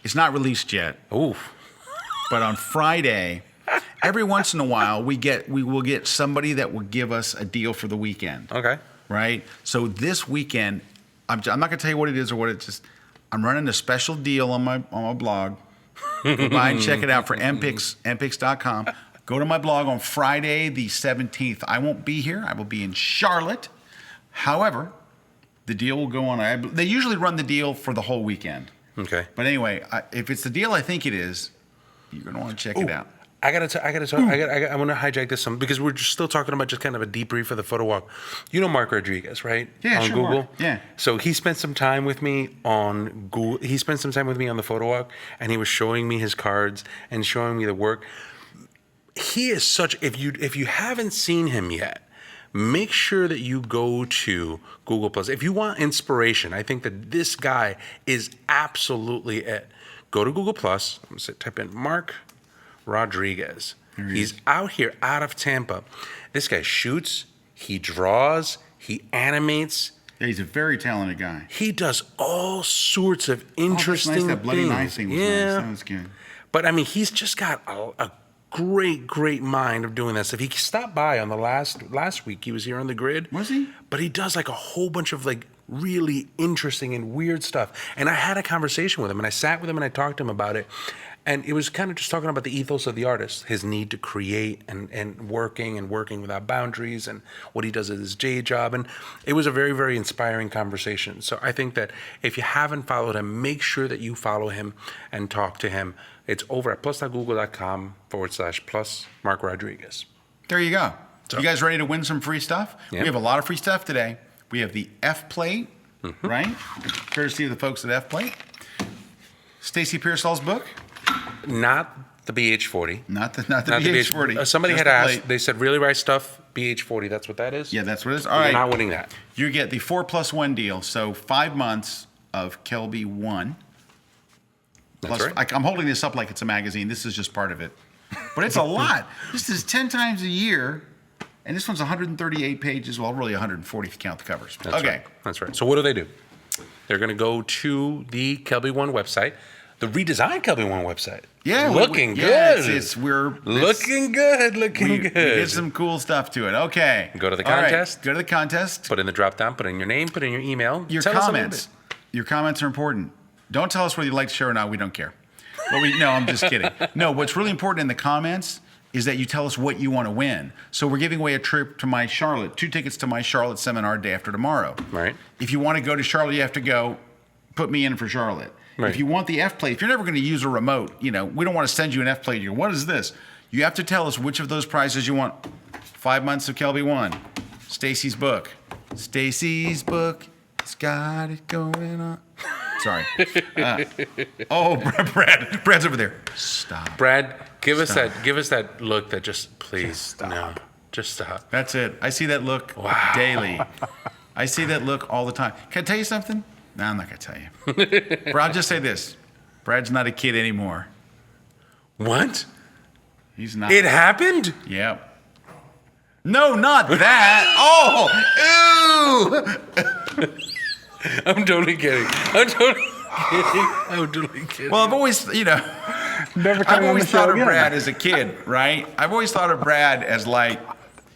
It's not released yet, Ooh. but on Friday, every once in a while, we will get somebody that will give us a deal for the weekend. Okay. Right? So this weekend, I'm not going to tell you what it is or what it's just. I'm running a special deal on my blog Go by and check it out for mpix.com. Go to my blog on Friday the 17th. I won't be here. I will be in Charlotte. However, the deal will go on. They usually run the deal for the whole weekend. Okay. But anyway, if it's the deal I think it is, you're going to want to check it out. I want to hijack this some because we're just still talking about just kind of a debrief of the photo walk. You know Mark Rodriguez, right? Yeah, on sure, Google. Mark. Yeah. So he spent some time with me on Google. He spent some time with me on the photo walk, and he was showing me his cards and showing me the work. He is such. If you haven't seen him yet, make sure that you go to Google Plus. If you want inspiration, I think that this guy is absolutely it. Go to Google Plus. I'm gonna type in Mark Rodriguez. He's out here, out of Tampa. This guy shoots, he draws, he animates. Yeah, he's a very talented guy. He does all sorts of interesting nice. That bloody things. knife thing was nice. That was good. But I mean, he's just got a great mind of doing this. If he stopped by on the last week, he was here on the grid. Was he? But he does like a whole bunch of like really interesting and weird stuff. And I had a conversation with him, and I sat with him and I talked to him about it. And it was kind of just talking about the ethos of the artist, his need to create and working without boundaries, and what he does at his day job. And it was a very, very inspiring conversation. So I think that if you haven't followed him, make sure that you follow him and talk to him. It's over at plus.google.com/plus Mark Rodriguez. There you go. So, you guys ready to win some free stuff? Yeah. We have a lot of free stuff today. We have the F plate, right? Courtesy of the folks at F plate. Stacy Pearsall's book. Not the BH40. Not the BH40. Somebody Just had the asked, plate. they said, really right stuff, BH40, that's what that is? Yeah, that's what it is. All You're right. not winning that. You get the 4+1 deal. So 5 months of Kelby 1. That's Plus, right. I'm holding this up like it's a magazine. This is just part of it. But it's a lot. This is 10 times a year. And this one's 138 pages. Well, really 140 if you count the covers. That's Okay. right. That's right. So what do? They're going to go to the Kelby One website, the redesigned Kelby One website. Yeah, looking good. We're looking good. we did some cool stuff to it. Okay. Go to the All right, contest. Go to the contest. Put in the drop down. Put in your name. Put in your email. Your Tell us a little comments. bit. Your comments are important. Don't tell us whether you like the show or not. We don't care. But no, I'm just kidding. No, what's really important in the comments is that you tell us what you want to win. So we're giving away a trip to my Charlotte, 2 tickets to my Charlotte seminar day after tomorrow. Right. If you want to go to Charlotte, you have to go. Put me in for Charlotte. Right. If you want the F plate, if you're never going to use a remote, we don't want to send you an F plate. You go, what is this? You have to tell us which of those prizes you want. 5 months of Kelby 1. Stacy's book. Stacy's book. It's got it going on. Sorry. Brad's over there. Stop. Brad, give us that look that just please no. Just stop. That's it. I see that look daily. I see that look all the time. Can I tell you something? No, I'm not going to tell you. But I'll just say this. Brad's not a kid anymore. What? He's not. It happened? Yep. No, not that. Oh, ew. I'm totally kidding. I'm totally kidding. Well, I've always, Never I've coming on always the show thought of again. Brad as a kid, right? I've always thought of Brad as like,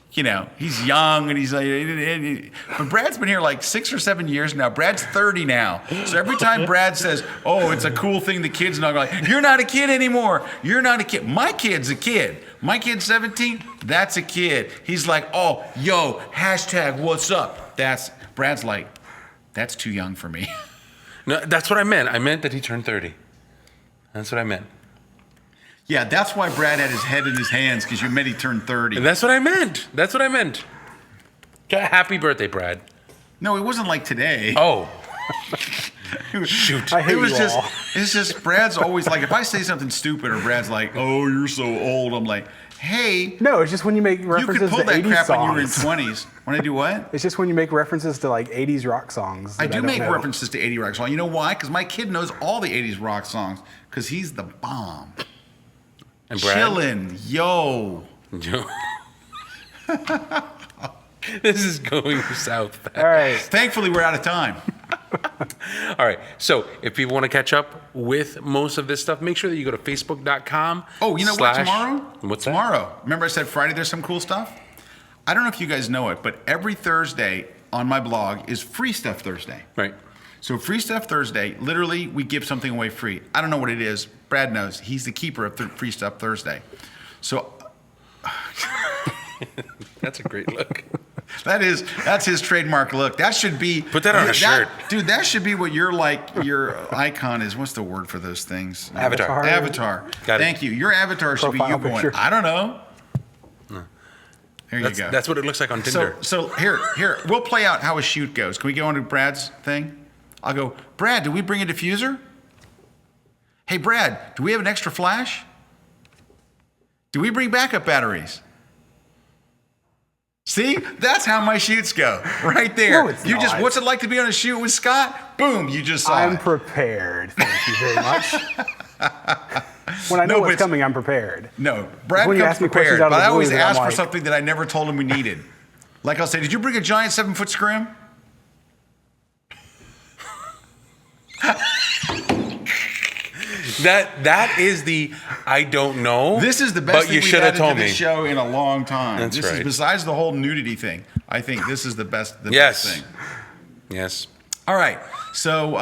he's young and he's like, but Brad's been here like 6 or 7 years now. Brad's 30 now. So every time Brad says, oh, it's a cool thing the kids know, I'm like, you're not a kid anymore. You're not a kid. My kid's a kid. My kid's 17. That's a kid. He's like, oh, yo, hashtag what's up? Brad's like, that's too young for me. No, that's what I meant. I meant that he turned 30. That's what I meant. Yeah, that's why Brad had his head in his hands, because you meant he turned 30. And that's what I meant. That's what I meant. Happy birthday, Brad. No, it wasn't like today. Oh. Shoot. I hate It was you all. it's just Brad's always like, if I say something stupid or Brad's like, oh, you're so old, I'm like, hey, No, it's just when you make you references could pull to that 80s crap songs. when you were in 20s. When I do what? It's just when you make references to like 80s rock songs. I that do don't make know. references to 80 rock songs. You know why? Because my kid knows all the 80s rock songs, because he's the bomb. And Brad? Chillin', yo. This is going south. All right. Thankfully, we're out of time. All right. So if people want to catch up with most of this stuff, make sure that you go to facebook.com. Oh, you know what? Tomorrow? What's that? Tomorrow. Remember I said Friday there's some cool stuff? I don't know if you guys know it, but every Thursday on my blog is Free Stuff Thursday. Right. So Free Stuff Thursday, literally, we give something away free. I don't know what it is. Brad knows. He's the keeper of Free Stuff Thursday. So That's a great look. That's his trademark look. That should be put that on a shirt, dude. That should be what your icon is. What's the word for those things? Avatar. Got it. Thank you. Your avatar should be you going. I don't know. There you go. That's what it looks like on Tinder. So here, we'll play out how a shoot goes. Can we go on to Brad's thing? I'll go, Brad, did we bring a diffuser? Hey, Brad, do we have an extra flash? Do we bring backup batteries? See, that's how my shoots go, right there. No, it's not. What's it like to be on a shoot with Scott? Boom, you just saw I'm it. prepared. Thank you very much. When I know what's coming, I'm prepared. No, Brad when comes prepared, but I always ask for something that I never told him we needed. Like I'll say, did you bring a giant 7-foot scrim? That is the I don't know. This is the best but thing you we've should have added told to me. this show in a long time. That's this right. is besides the whole nudity thing. I think this is the best. Yes. Best thing. Yes. All right. So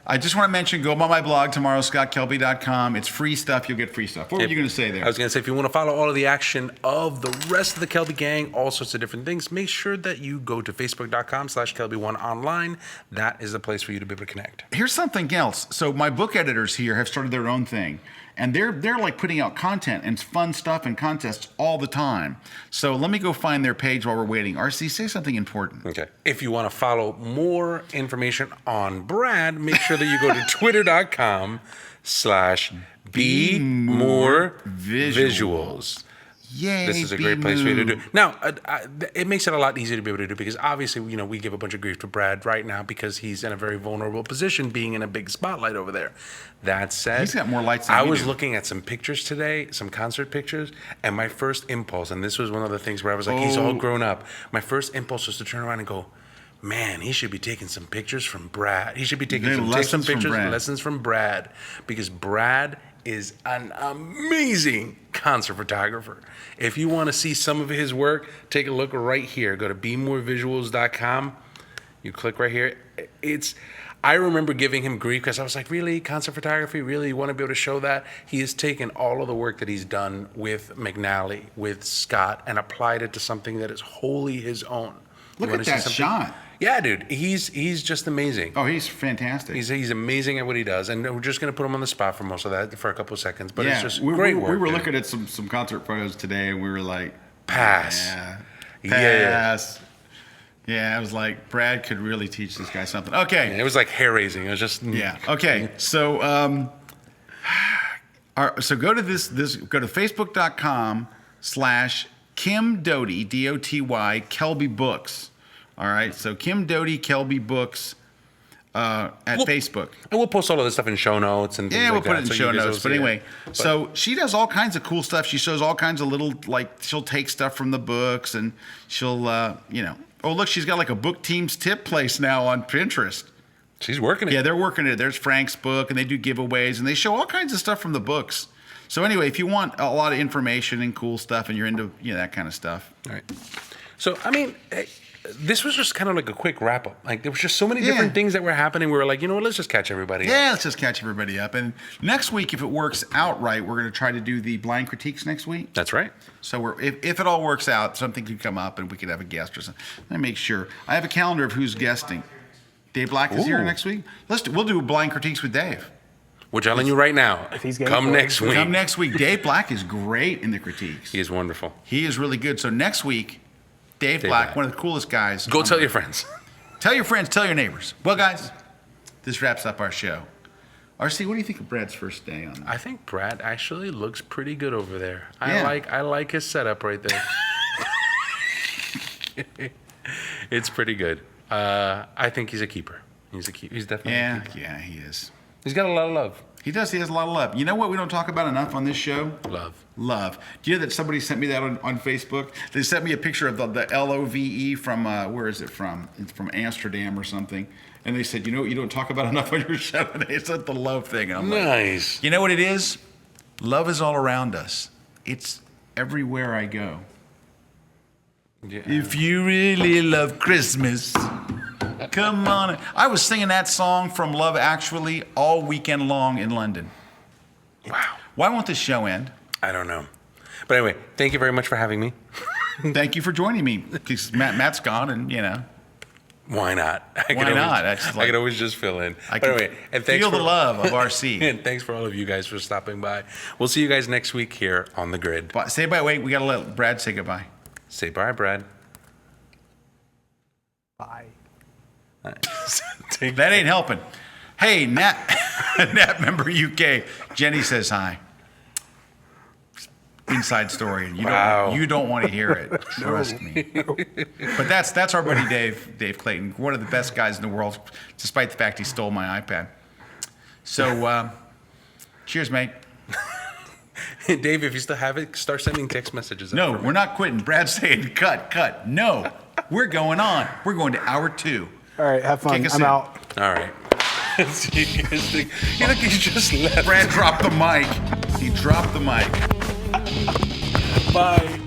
I just want to mention, go by my blog tomorrow, scottkelby.com. It's free stuff. You'll get free stuff. What were you going to say there? I was going to say, if you want to follow all of the action of the rest of the Kelby gang, all sorts of different things, make sure that you go to facebook.com/Kelby1online. That is the place for you to be able to connect. Here's something else. So my book editors here have started their own thing. And they're like putting out content and fun stuff and contests all the time. So let me go find their page while we're waiting. RC, say something important. Okay. If you want to follow more information on Brad, make sure that you go to twitter.com/BeMoreVisuals. Yay, this is a great place for you to do. Now, it makes it a lot easier to be able to do because obviously, we give a bunch of grief to Brad right now because he's in a very vulnerable position being in a big spotlight over there. That said, he's got more lights than I we was do. looking at some pictures today, some concert pictures, and my first impulse, and this was one of the things where I was like, he's all grown up. My first impulse was to turn around and go, man, he should be taking some pictures from Brad. He should be taking some pictures, lessons from Brad, because Brad is an amazing concert photographer. If you want to see some of his work, take a look right here. Go to BeMoreVisuals.com. You click right here. I remember giving him grief because I was like, really? Concert photography? Really? You want to be able to show that? He has taken all of the work that he's done with McNally, with Scott, and applied it to something that is wholly his own. Look at that shot. Yeah, dude, he's just amazing. Oh, he's fantastic. He's amazing at what he does, and we're just gonna put him on the spot for most of that for a couple of seconds. But it's just great work. We were looking at some concert photos today, and we were like, pass. Pass. Yeah, I was like, Brad could really teach this guy something. Okay. Yeah, it was like hair raising. It was just Okay. So so go to go to facebook.com/Kim Doty, DOTY, Kelby Books. All right, so Kim Doty, Kelby Books at Facebook. And we'll post all of this stuff in show notes and things we'll like put it in show notes. But anyway, so she does all kinds of cool stuff. She shows all kinds of little, she'll take stuff from the books and she'll, oh, look, she's got like a book team's tip place now on Pinterest. She's working it. Yeah, they're working it. There's Frank's book, and they do giveaways, and they show all kinds of stuff from the books. So anyway, if you want a lot of information and cool stuff and you're into, that kind of stuff. All right. So, this was just kind of like a quick wrap up. Like there was just so many different things that were happening. We were like, let's just catch everybody up. Yeah, let's just catch everybody up. And next week, if it works out right, we're going to try to do the blind critiques next week. That's right. So if it all works out, something could come up and we could have a guest or something. Let me make sure. I have a calendar of who's guesting. Dave Black is here next week. We'll do blind critiques with Dave. We're telling you right now. Come next week. Come next week. Dave Black is great in the critiques. He is wonderful. He is really good. So next week, Dave Black, one of the coolest guys. Go tell your friends. Tell your friends, tell your neighbors. Well, guys, this wraps up our show. RC, what do you think of Brad's first day on that? I think Brad actually looks pretty good over there. Yeah. I like his setup right there. It's pretty good. I think he's a keeper. He's definitely a keeper. Yeah, he is. He's got a lot of love. He does. He has a lot of love. You know what we don't talk about enough on this show? Love. Do you know that somebody sent me that on Facebook? They sent me a picture of the LOVE from, where is it from? It's from Amsterdam or something. And they said, you don't talk about enough on your show. And they said the love thing. And I'm nice. Like, you know what it is? Love is all around us. It's everywhere I go. Yeah. If you really love Christmas, Come on. I was singing that song from Love Actually all weekend long in London. Wow. Why won't this show end? I don't know. But anyway, thank you very much for having me. Thank you for joining me. Because Matt's gone, and Why not? Why not? I could always just fill in. I But can anyway, and thanks feel for the love of RC. And thanks for all of you guys for stopping by. We'll see you guys next week here on The Grid. Say bye. Wait, we got to let Brad say goodbye. Say bye, Brad. Bye. That ain't helping. Hey, Nat, Nat member UK. Jenny says hi. Inside story. You don't want to hear it. Trust me. But that's our buddy Dave Clayton. One of the best guys in the world, despite the fact he stole my iPad. So, cheers, mate. Dave, if you still have it, start sending text messages. No, we're not quitting. Brad's saying cut. No, we're going on. We're going to hour 2. All right, have fun. I'm out. All right. You look, he just left. Brad dropped the mic. He dropped the mic. Bye.